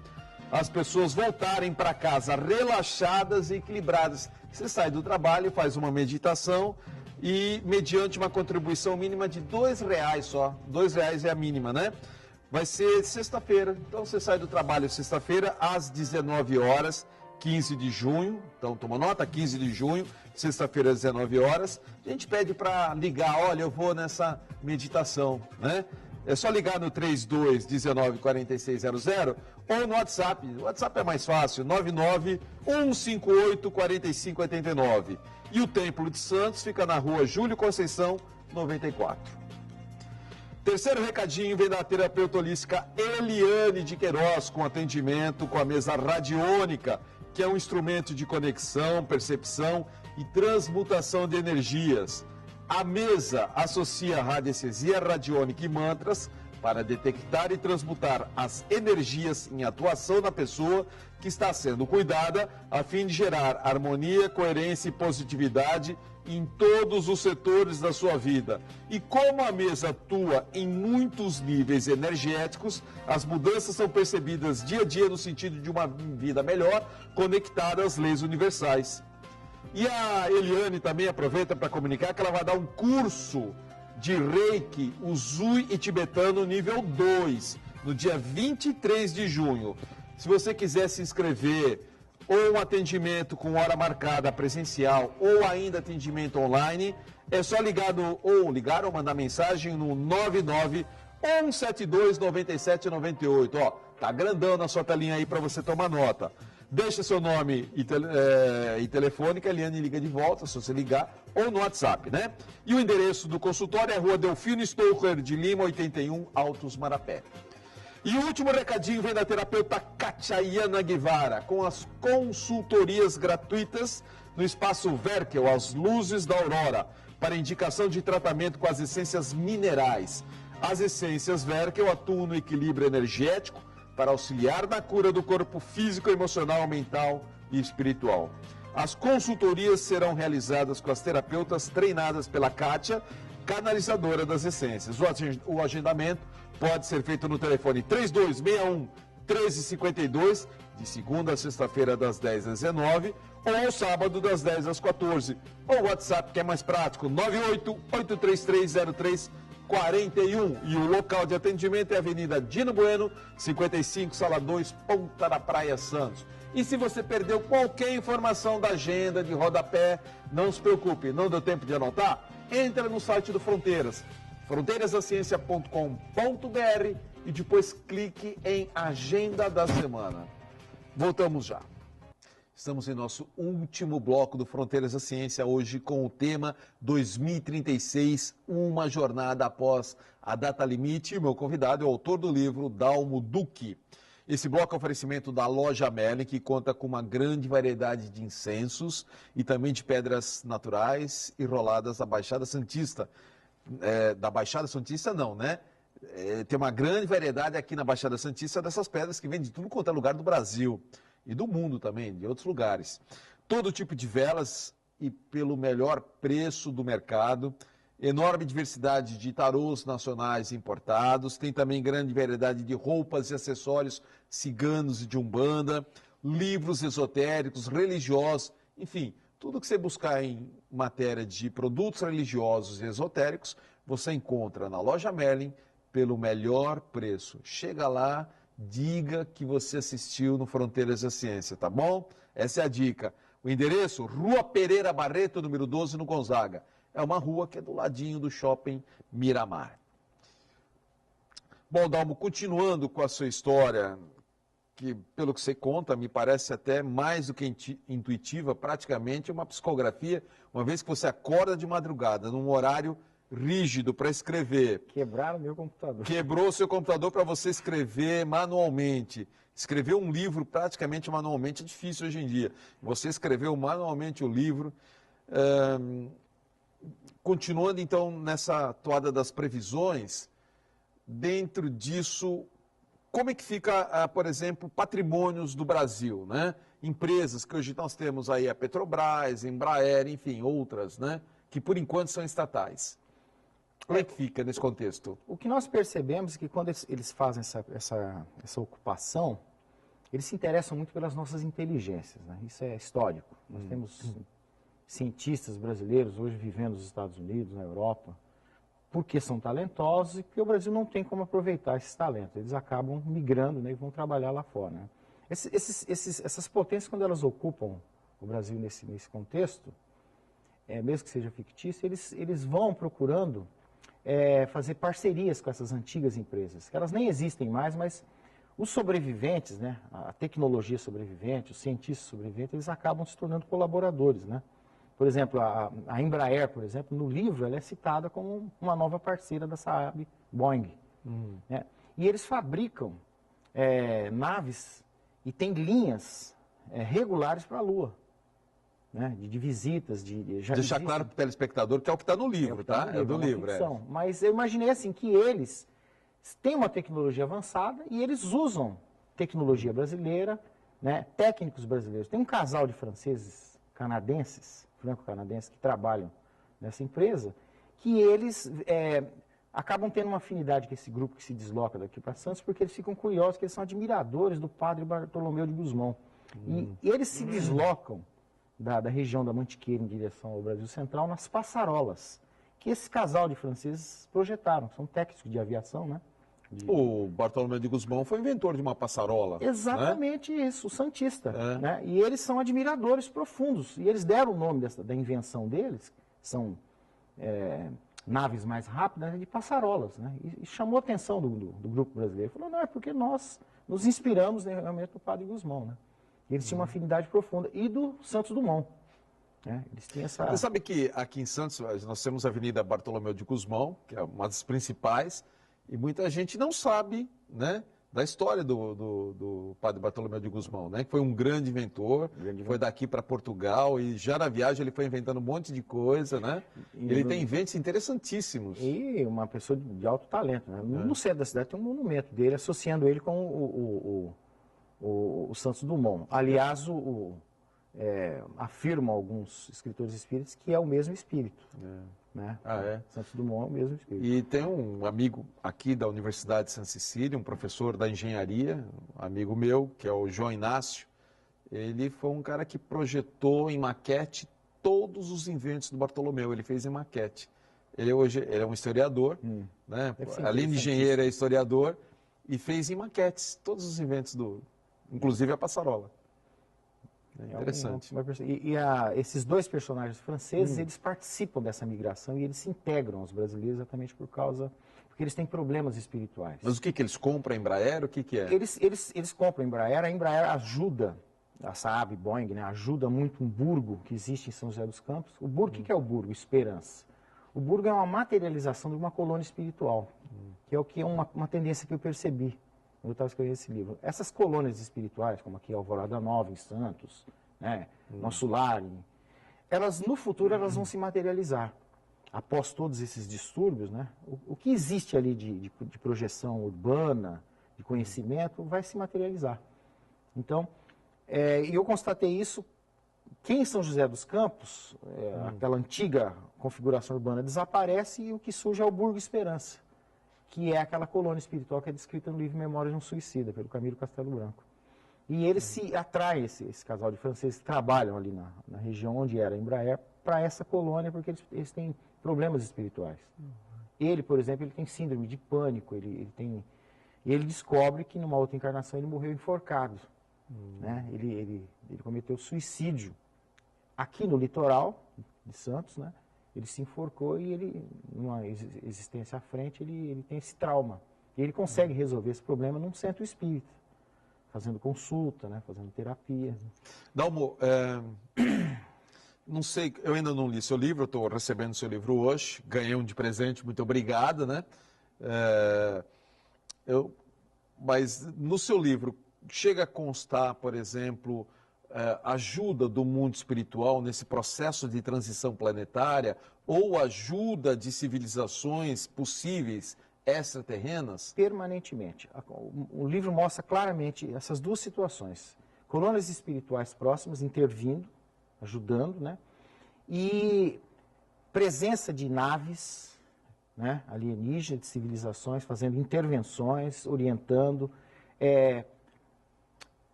as pessoas voltarem para casa relaxadas e equilibradas. Você sai do trabalho, faz uma meditação e mediante uma contribuição mínima de R$2 só. R$2 é a mínima, né? Vai ser sexta-feira, então você sai do trabalho sexta-feira às 19 horas, 15 de junho, então toma nota, 15 de junho, sexta-feira às 19 horas, a gente pede para ligar, olha, eu vou nessa meditação, né? É só ligar no 3219-4600 ou no WhatsApp, o WhatsApp é mais fácil, 99158-4589. E o Templo de Santos fica na rua Júlio Conceição, 94. Terceiro recadinho vem da terapeuta holística Eliane de Queiroz, com atendimento com a mesa radiônica, que é um instrumento de conexão, percepção e transmutação de energias. A mesa associa radiestesia radiônica e mantras para detectar e transmutar as energias em atuação na pessoa que está sendo cuidada, a fim de gerar harmonia, coerência e positividade em todos os setores da sua vida. E como a mesa atua em muitos níveis energéticos, as mudanças são percebidas dia a dia no sentido de uma vida melhor, conectada às leis universais. E a Eliane também aproveita para comunicar que ela vai dar um curso de Reiki, Usui e Tibetano nível 2, no dia 23 de junho. Se você quiser se inscrever, ou um atendimento com hora marcada presencial, ou ainda atendimento online, é só ligar ou mandar mensagem no 991729798. Ó, tá grandão na sua telinha aí para você tomar nota. Deixa seu nome e telefone, que a Eliane liga de volta, se você ligar, ou no WhatsApp, né? E o endereço do consultório é Rua Delfino Stoker de Lima, 81, Altos Marapé. E o último recadinho vem da terapeuta Catiaiana Guevara, com as consultorias gratuitas no Espaço Werkel, as Luzes da Aurora, para indicação de tratamento com as essências minerais. As essências Werkel atuam no equilíbrio energético para auxiliar na cura do corpo físico, emocional, mental e espiritual. As consultorias serão realizadas com as terapeutas treinadas pela Kátia, canalizadora das essências. O agendamento pode ser feito no telefone 3261-1352, de segunda a sexta-feira, das 10 às 19, ou sábado, das 10 às 14. Ou WhatsApp, que é mais prático, 988330341. E o local de atendimento é a Avenida Dino Bueno, 55, Sala 2, Ponta da Praia, Santos. E se você perdeu qualquer informação da agenda de rodapé, não se preocupe, não deu tempo de anotar? Entra no site do Fronteiras, fronteiradaciencia.com.br, e depois clique em Agenda da Semana. Voltamos já. Estamos em nosso último bloco do Fronteiras da Ciência, hoje com o tema 2036, uma jornada após a data limite. E o meu convidado é o autor do livro, Dalmo Duque. Esse bloco é um oferecimento da Loja Merlin, que conta com uma grande variedade de incensos e também de pedras naturais e roladas da Baixada Santista. Da Baixada Santista não, né? Tem uma grande variedade aqui na Baixada Santista dessas pedras que vêm de tudo quanto é lugar do Brasil e do mundo também, de outros lugares. Todo tipo de velas e pelo melhor preço do mercado. Enorme diversidade de tarôs nacionais importados. Tem também grande variedade de roupas e acessórios ciganos e de umbanda, livros esotéricos, religiosos, enfim, tudo que você buscar em matéria de produtos religiosos e esotéricos, você encontra na Loja Merlin pelo melhor preço. Chega lá, diga que você assistiu no Fronteiras da Ciência, tá bom? Essa é a dica. O endereço, Rua Pereira Barreto, número 12, no Gonzaga. É uma rua que é do ladinho do Shopping Miramar. Bom, Dalmo, continuando com a sua história, que pelo que você conta, me parece até mais do que intuitiva, praticamente uma psicografia, uma vez que você acorda de madrugada, num horário rígido para escrever. Quebraram meu computador. Quebrou o seu computador para você escrever manualmente. Escrever um livro praticamente manualmente é difícil hoje em dia. Você escreveu manualmente o livro. Continuando então nessa toada das previsões, dentro disso, como é que fica, por exemplo, patrimônios do Brasil, né? Empresas que hoje nós temos aí a Petrobras, Embraer, enfim, outras, né? Que por enquanto são estatais. Como é que fica nesse contexto? O que nós percebemos é que quando eles fazem essa ocupação, eles se interessam muito pelas nossas inteligências, né? Isso é histórico. Nós temos cientistas brasileiros hoje vivendo nos Estados Unidos, na Europa, porque são talentosos e porque o Brasil não tem como aproveitar esses talentos. Eles acabam migrando, né, e vão trabalhar lá fora, né? Essas potências, quando elas ocupam o Brasil nesse contexto, mesmo que seja fictício, eles vão procurando fazer parcerias com essas antigas empresas, que elas nem existem mais, mas os sobreviventes, né, a tecnologia sobrevivente, os cientistas sobreviventes, eles acabam se tornando colaboradores, né? Por exemplo, a Embraer, por exemplo, no livro, ela é citada como uma nova parceira da Saab Boeing. Né? E eles fabricam naves e tem linhas regulares para a Lua, né? De visitas. Deixar claro para o telespectador que é o que está no livro, tá? É do livro. Mas eu imaginei assim, que eles têm uma tecnologia avançada e eles usam tecnologia brasileira, né? Técnicos brasileiros. Tem um casal de franceses canadenses, franco-canadenses, que trabalham nessa empresa, que eles acabam tendo uma afinidade com esse grupo que se desloca daqui para Santos, porque eles ficam curiosos, que eles são admiradores do padre Bartolomeu de Gusmão. E eles se deslocam da região da Mantiqueira em direção ao Brasil Central nas passarolas, que esse casal de franceses projetaram. São técnicos de aviação, né? O Bartolomeu de Gusmão foi inventor de uma passarola. Exatamente, né? Isso, o Santista. Né? E eles são admiradores profundos. E eles deram o nome da invenção deles, são naves mais rápidas, de passarolas. Né? E chamou a atenção do grupo brasileiro. Falou, não, é porque nós nos inspiramos realmente no padre Gusmão. Né? E eles tinham uma afinidade profunda. E do Santos Dumont. Né? Eles têm essa... Você sabe que aqui em Santos nós temos a Avenida Bartolomeu de Gusmão, que é uma das principais, e muita gente não sabe, né, da história do padre Bartolomeu de Gusmão, né, que foi um grande inventor, foi daqui para Portugal e já na viagem ele foi inventando um monte de coisa, né? Ele tem inventos interessantíssimos. E uma pessoa de alto talento, né? No centro da cidade tem um monumento dele, associando ele com o Santos Dumont. Aliás, afirmam alguns escritores espíritas que é o mesmo espírito. Né? Ah, é? Santos Dumont é o mesmo espírito. E tem um amigo aqui da Universidade de Santa Cecília, um professor da engenharia, um amigo meu, que é o João Inácio. Ele foi um cara que projetou em maquete todos os inventos do Bartolomeu. Ele fez em maquete. Ele é um historiador, né? Além de engenheiro, é historiador, e fez em maquetes todos os inventos inclusive a passarola. É interessante. Esses dois personagens franceses, eles participam dessa migração e eles se integram aos brasileiros exatamente porque eles têm problemas espirituais. Mas o que eles compram, a Embraer? O que é? Eles compram a Embraer ajuda, a Saab, Boeing, né, ajuda muito um burgo que existe em São José dos Campos. O burgo, o que é o burgo? Esperança. O burgo é uma materialização de uma colônia espiritual, que é uma tendência que eu percebi quando eu estava escrevendo esse livro. Essas colônias espirituais, como aqui Alvorada Nova, em Santos, né, Nosso Lar, elas no futuro elas vão se materializar. Após todos esses distúrbios, né, o que existe ali de projeção urbana, de conhecimento, vai se materializar. Então, eu constatei isso que em São José dos Campos, aquela antiga configuração urbana desaparece e o que surge é o Burgo Esperança, que é aquela colônia espiritual que é descrita no livro Memórias de um Suicida, pelo Camilo Castelo Branco. E eles se atraem, esse casal de franceses que trabalham ali na região onde era a Embraer, para essa colônia, porque eles têm problemas espirituais. Ele, por exemplo, ele tem síndrome de pânico, ele descobre que numa outra encarnação ele morreu enforcado. Né? Ele cometeu suicídio aqui no litoral de Santos, né? Ele se enforcou e ele, numa existência à frente, ele tem esse trauma. E ele consegue resolver esse problema num centro espírita, fazendo consulta, né? Fazendo terapia. Dalmo, não sei, eu ainda não li seu livro, eu estou recebendo seu livro hoje, ganhei um de presente, muito obrigado, né? Mas no seu livro, chega a constar, por exemplo, ajuda do mundo espiritual nesse processo de transição planetária ou ajuda de civilizações possíveis extraterrenas? Permanentemente. O livro mostra claramente essas duas situações. Colônias espirituais próximas intervindo, ajudando, né? E presença de naves, né, alienígenas, de civilizações, fazendo intervenções, orientando,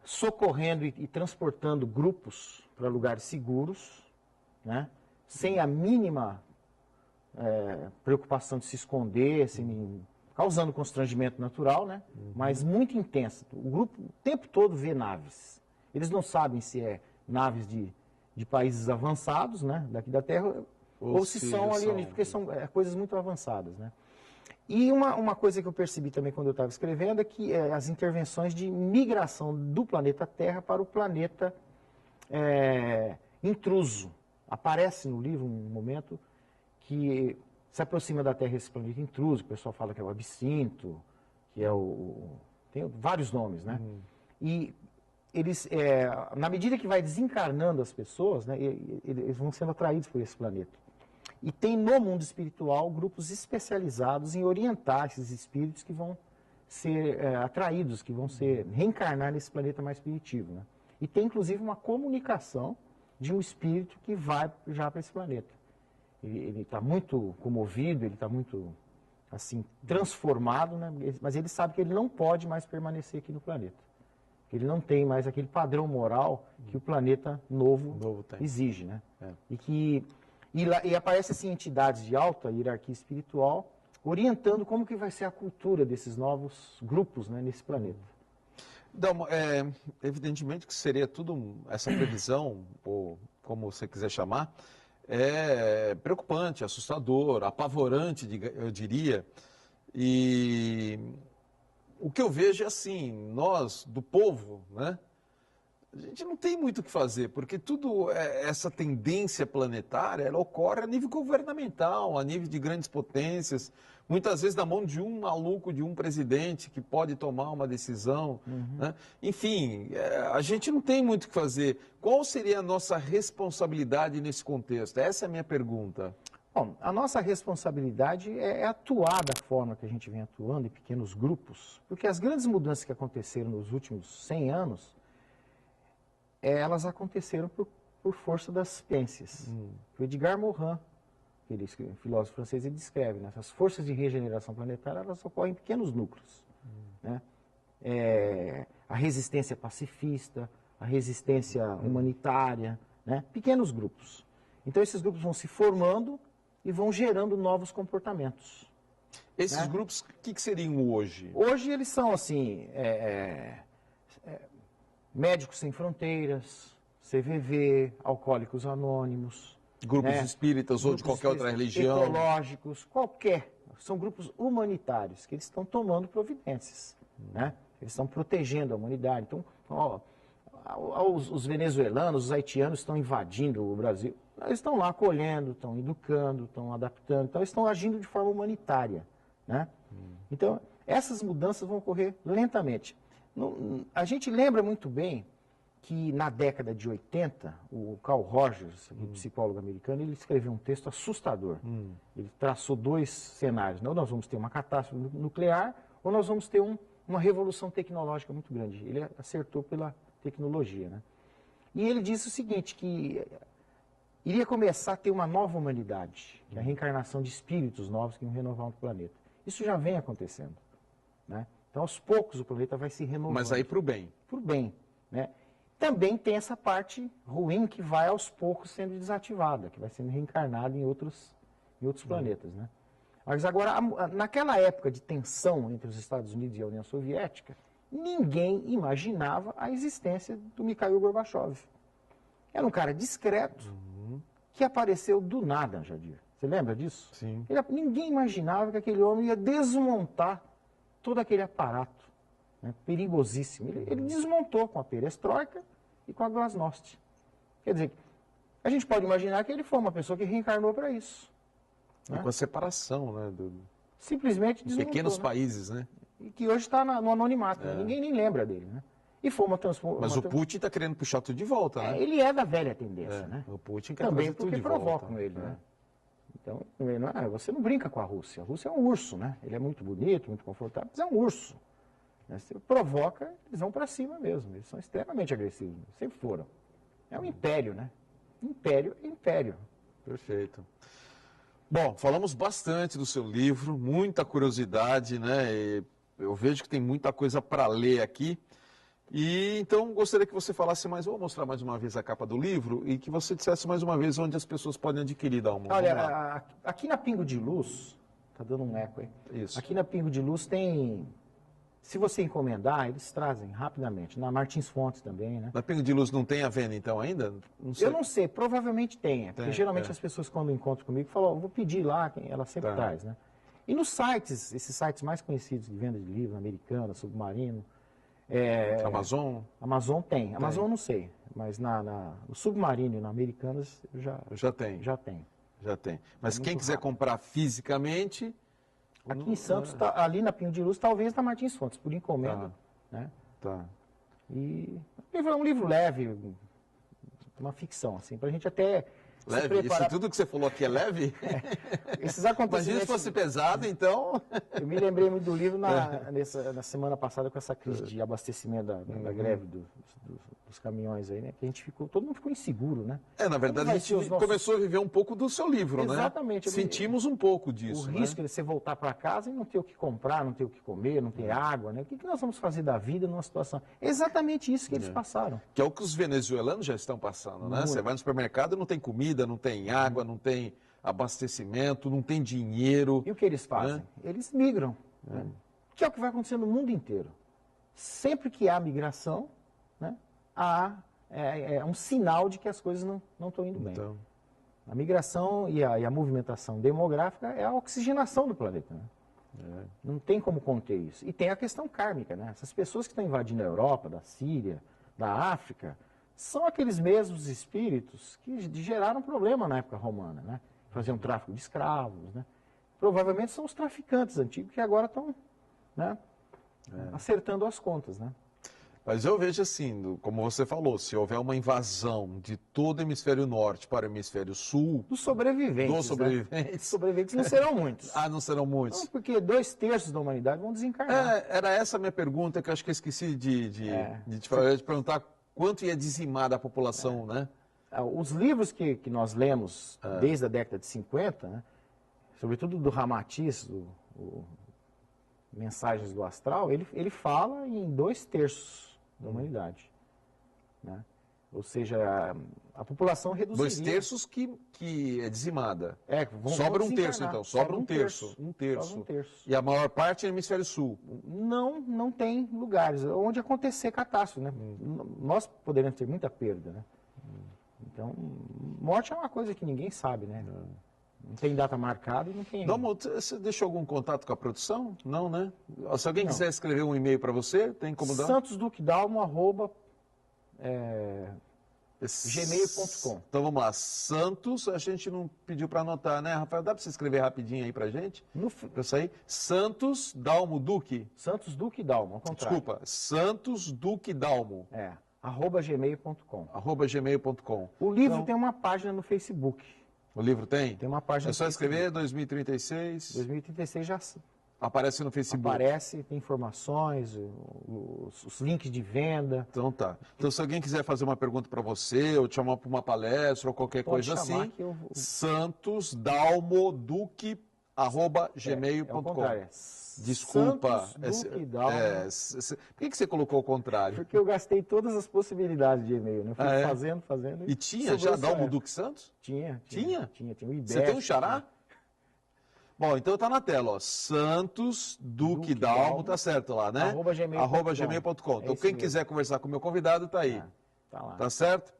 socorrendo e transportando grupos para lugares seguros, né, sem a mínima preocupação de se esconder, causando constrangimento natural, né, mas muito intenso. O grupo o tempo todo vê naves. Eles não sabem se é naves de países avançados, né, daqui da Terra, ou se são alienígenas, porque são coisas muito avançadas, né. E uma coisa que eu percebi também quando eu estava escrevendo é que as intervenções de migração do planeta Terra para o planeta intruso. Aparece no livro um momento que se aproxima da Terra esse planeta intruso, o pessoal fala que é o absinto, que é tem vários nomes, né? E eles, na medida que vai desencarnando as pessoas, né, eles vão sendo atraídos por esse planeta. E tem no mundo espiritual grupos especializados em orientar esses espíritos que vão ser atraídos, que vão reencarnar nesse planeta mais primitivo, né? E tem inclusive uma comunicação de um espírito que vai já para esse planeta. Ele está muito comovido, ele está muito assim transformado, né? Mas ele sabe que ele não pode mais permanecer aqui no planeta. Ele não tem mais aquele padrão moral que o planeta novo exige, né? E aparecem assim, entidades de alta hierarquia espiritual orientando como que vai ser a cultura desses novos grupos, né, nesse planeta. Dalmo, evidentemente que seria tudo, essa previsão, ou como você quiser chamar, preocupante, assustador, apavorante, eu diria. E o que eu vejo é assim, nós, do povo, né? A gente não tem muito o que fazer, porque essa tendência planetária, ela ocorre a nível governamental, a nível de grandes potências, muitas vezes na mão de um maluco, de um presidente que pode tomar uma decisão. Né? Enfim, a gente não tem muito o que fazer. Qual seria a nossa responsabilidade nesse contexto? Essa é a minha pergunta. Bom, a nossa responsabilidade é atuar da forma que a gente vem atuando, em pequenos grupos, porque as grandes mudanças que aconteceram nos últimos 100 anos, elas aconteceram por força das ciências. O Edgar Morin, filósofo francês, ele descreve, né? Essas forças de regeneração planetária, elas ocorrem em pequenos núcleos. Né? A resistência pacifista, a resistência humanitária, né? Pequenos grupos. Então, esses grupos vão se formando e vão gerando novos comportamentos. Esses né? grupos, o que seriam hoje? Hoje eles são, assim, Médicos Sem Fronteiras, CVV, Alcoólicos Anônimos. Grupos né? espíritas ou de qualquer outra religião? Ecológicos, qualquer. São grupos humanitários que eles estão tomando providências. Né? Eles estão protegendo a humanidade. Então, os venezuelanos, os haitianos estão invadindo o Brasil. Eles estão lá acolhendo, estão educando, estão adaptando. Então, eles estão agindo de forma humanitária. Né? Então, essas mudanças vão ocorrer lentamente. A gente lembra muito bem que na década de 80, o Carl Rogers, psicólogo americano, ele escreveu um texto assustador. Ele traçou 2 cenários. Ou nós vamos ter uma catástrofe nuclear, ou nós vamos ter uma revolução tecnológica muito grande. Ele acertou pela tecnologia. Né? E ele disse o seguinte, que iria começar a ter uma nova humanidade, que é a reencarnação de espíritos novos que iam renovar o planeta. Isso já vem acontecendo. Né? Então, aos poucos, o planeta vai se renovando. Mas aí para o bem. Para o bem. Né? Também tem essa parte ruim que vai aos poucos sendo desativada, que vai sendo reencarnada em outros planetas. Né? Mas agora, naquela época de tensão entre os Estados Unidos e a União Soviética, ninguém imaginava a existência do Mikhail Gorbachev. Era um cara discreto que apareceu do nada, Jadir. Você lembra disso? Sim. Ninguém imaginava que aquele homem ia desmontar todo aquele aparato, né, perigosíssimo. Ele desmontou com a perestroika e com a glasnost. Quer dizer, a gente pode imaginar que ele foi uma pessoa que reencarnou para isso. E com a separação, né? Simplesmente desmontou. Pequenos né? países, né? E que hoje está no anonimato. Ninguém nem lembra dele, né? E foi uma transformação. Mas o Putin está querendo puxar tudo de volta, né? Ele é da velha tendência, né? O Putin quer Também trazer tudo porque de volta. provocam ele, né? Então, você não brinca com a Rússia. A Rússia é um urso, né? Ele é muito bonito, muito confortável, mas é um urso. Né? Se provoca, eles vão para cima mesmo. Eles são extremamente agressivos, sempre foram. É um império, né? Império é império. Perfeito. Bom, falamos bastante do seu livro, muita curiosidade, né? Eu vejo que tem muita coisa para ler aqui. E então gostaria que você falasse mais, vou mostrar mais uma vez a capa do livro e que você dissesse mais uma vez onde as pessoas podem adquirir, Dalmo. Olha, aqui na Pingo de Luz, tá dando um eco aí. Isso. Aqui na Pingo de Luz tem, se você encomendar, eles trazem rapidamente. Na Martins Fontes também, né? Na Pingo de Luz não tem a venda então ainda? Não sei. Eu não sei, provavelmente tenha. Porque geralmente as pessoas quando encontram comigo falam, vou pedir lá, ela sempre traz, né? E nos sites, esses sites mais conhecidos de venda de livro, Americana, Submarino, Amazon tem. Amazon eu não sei, mas no Submarino e na Americanas eu já tenho. Já tem. Mas quem quiser comprar fisicamente... Aqui em Santos, ali na Pinho de Luz, talvez na Martins Fontes, por encomenda. Né? E é um livro leve, uma ficção, assim, para a gente até... Leve? Preparar... Isso tudo que você falou aqui é leve? Esses acontecimentos... Imagina se fosse pesado, então... Eu me lembrei muito do livro na semana passada com essa crise de abastecimento da greve dos caminhões aí, né? Que a gente todo mundo ficou inseguro, né? Na verdade, a gente começou a viver um pouco do seu livro, né? Exatamente. Sentimos um pouco disso, O risco de você voltar para casa e não ter o que comprar, não ter o que comer, não ter água, né? O que nós vamos fazer da vida numa situação... É exatamente isso que eles passaram. Que é o que os venezuelanos já estão passando, né? Você vai no supermercado e não tem comida, não tem água, não tem abastecimento, não tem dinheiro. E o que eles fazem? Eles migram. Né? Que é o que vai acontecer no mundo inteiro. Sempre que há migração, né, há um sinal de que as coisas não estão indo bem. Então... A migração e a movimentação demográfica é a oxigenação do planeta. Né? Não tem como conter isso. E tem a questão kármica. Né? Essas pessoas que estão invadindo a Europa, da Síria, da África, são aqueles mesmos espíritos que geraram problema na época romana, né? Faziam tráfico de escravos, né? Provavelmente são os traficantes antigos que agora estão, né, acertando as contas, né? Mas eu vejo assim, como você falou, se houver uma invasão de todo o hemisfério norte para o hemisfério sul... Dos sobreviventes. Dos sobreviventes. Né? Os sobreviventes não serão muitos. Não serão muitos. Não, porque 2/3 da humanidade vão desencarnar. Era essa a minha pergunta, que eu acho que eu esqueci de te falar, de perguntar quanto ia dizimar da população, né? Os livros que nós lemos desde a década de 50, né, sobretudo do Ramatiz, o Mensagens do Astral, ele fala em 2/3 da humanidade. Né? Ou seja, a população reduziria. 2/3 que é dizimada. Sobra um terço, então. Sobra um terço. Um terço. Sobra um terço. E a maior parte é no hemisfério sul. Não tem lugares onde acontecer catástrofe, né? Nós poderemos ter muita perda, né? Então, morte é uma coisa que ninguém sabe, né? Não tem data marcada e não tem... Dalmo, você deixou algum contato com a produção? Não, né? Se alguém quiser escrever um e-mail para você, tem como dar? santosduquedalmo@gmail.com. Então vamos lá, Santos, a gente não pediu para anotar, né, Rafael? Dá para você escrever rapidinho aí para gente? Para sair? Santos Dalmo Duque. Santos Duque Dalmo, ao contrário. Desculpa, Santos Duque Dalmo. @gmail.com. @gmail.com. O livro tem uma página no Facebook. O livro tem? Tem uma página no Facebook. É só escrever 2036. 2036 já aparece no Facebook. Aparece, tem informações, os links de venda. Então tá. Então se alguém quiser fazer uma pergunta para você, ou te chamar para uma palestra, ou qualquer coisa assim, santosdalmoduque@gmail.com. Desculpa. Por que você colocou o contrário? Porque eu gastei todas as possibilidades de e-mail, né? Fui fazendo. E tinha já Dalmo Duque Santos? Tinha. Tinha o IBEST. Você tem um xará? Bom, então tá na tela, ó. Santos Duque Dalmo, tá certo lá, né? @gmail.com. Então quem quiser conversar com o meu convidado, tá aí. Tá lá. Tá certo?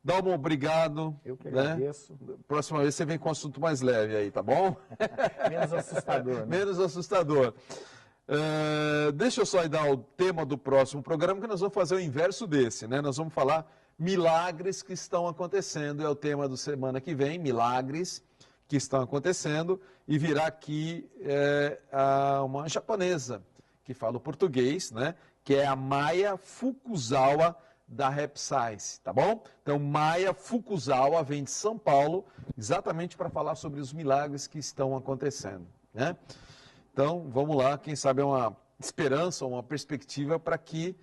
Dalmo, obrigado. Eu que agradeço. Próxima vez você vem com um assunto mais leve aí, tá bom? Menos assustador. Né? Menos assustador. Deixa eu só dar o tema do próximo programa, que nós vamos fazer o inverso desse, né? Nós vamos falar milagres que estão acontecendo, é o tema do semana que vem, milagres que estão acontecendo, e virá aqui uma japonesa que fala o português, né? Que é a Maya Fukuzawa, da Rap Science, tá bom? Então, Maya Fukuzawa vem de São Paulo, exatamente para falar sobre os milagres que estão acontecendo, né? Então, vamos lá, quem sabe é uma esperança, uma perspectiva para que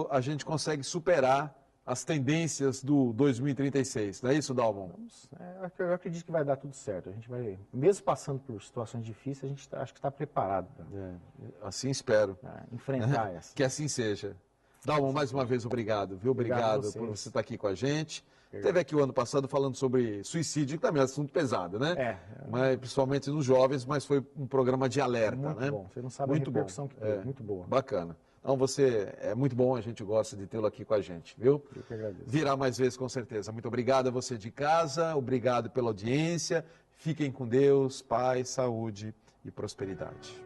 a gente consiga superar as tendências do 2036, não é isso, Dalmo? Eu acredito que vai dar tudo certo. A gente vai, mesmo passando por situações difíceis, a gente acho que está preparado para assim espero. Enfrentar essa. Que assim seja. Dalmo, mais uma vez, obrigado, viu? Obrigado por você estar aqui com a gente. Teve aqui o ano passado falando sobre suicídio, que também é um assunto pesado, né? Mas, principalmente nos jovens, mas foi um programa de alerta, muito né? Bom. Você não sabe muito a repercussão que teve, muito boa. Bacana. Então, você é muito bom, a gente gosta de tê-lo aqui com a gente, viu? Eu que agradeço. Virá mais vezes, com certeza. Muito obrigado a você de casa, obrigado pela audiência. Fiquem com Deus, paz, saúde e prosperidade.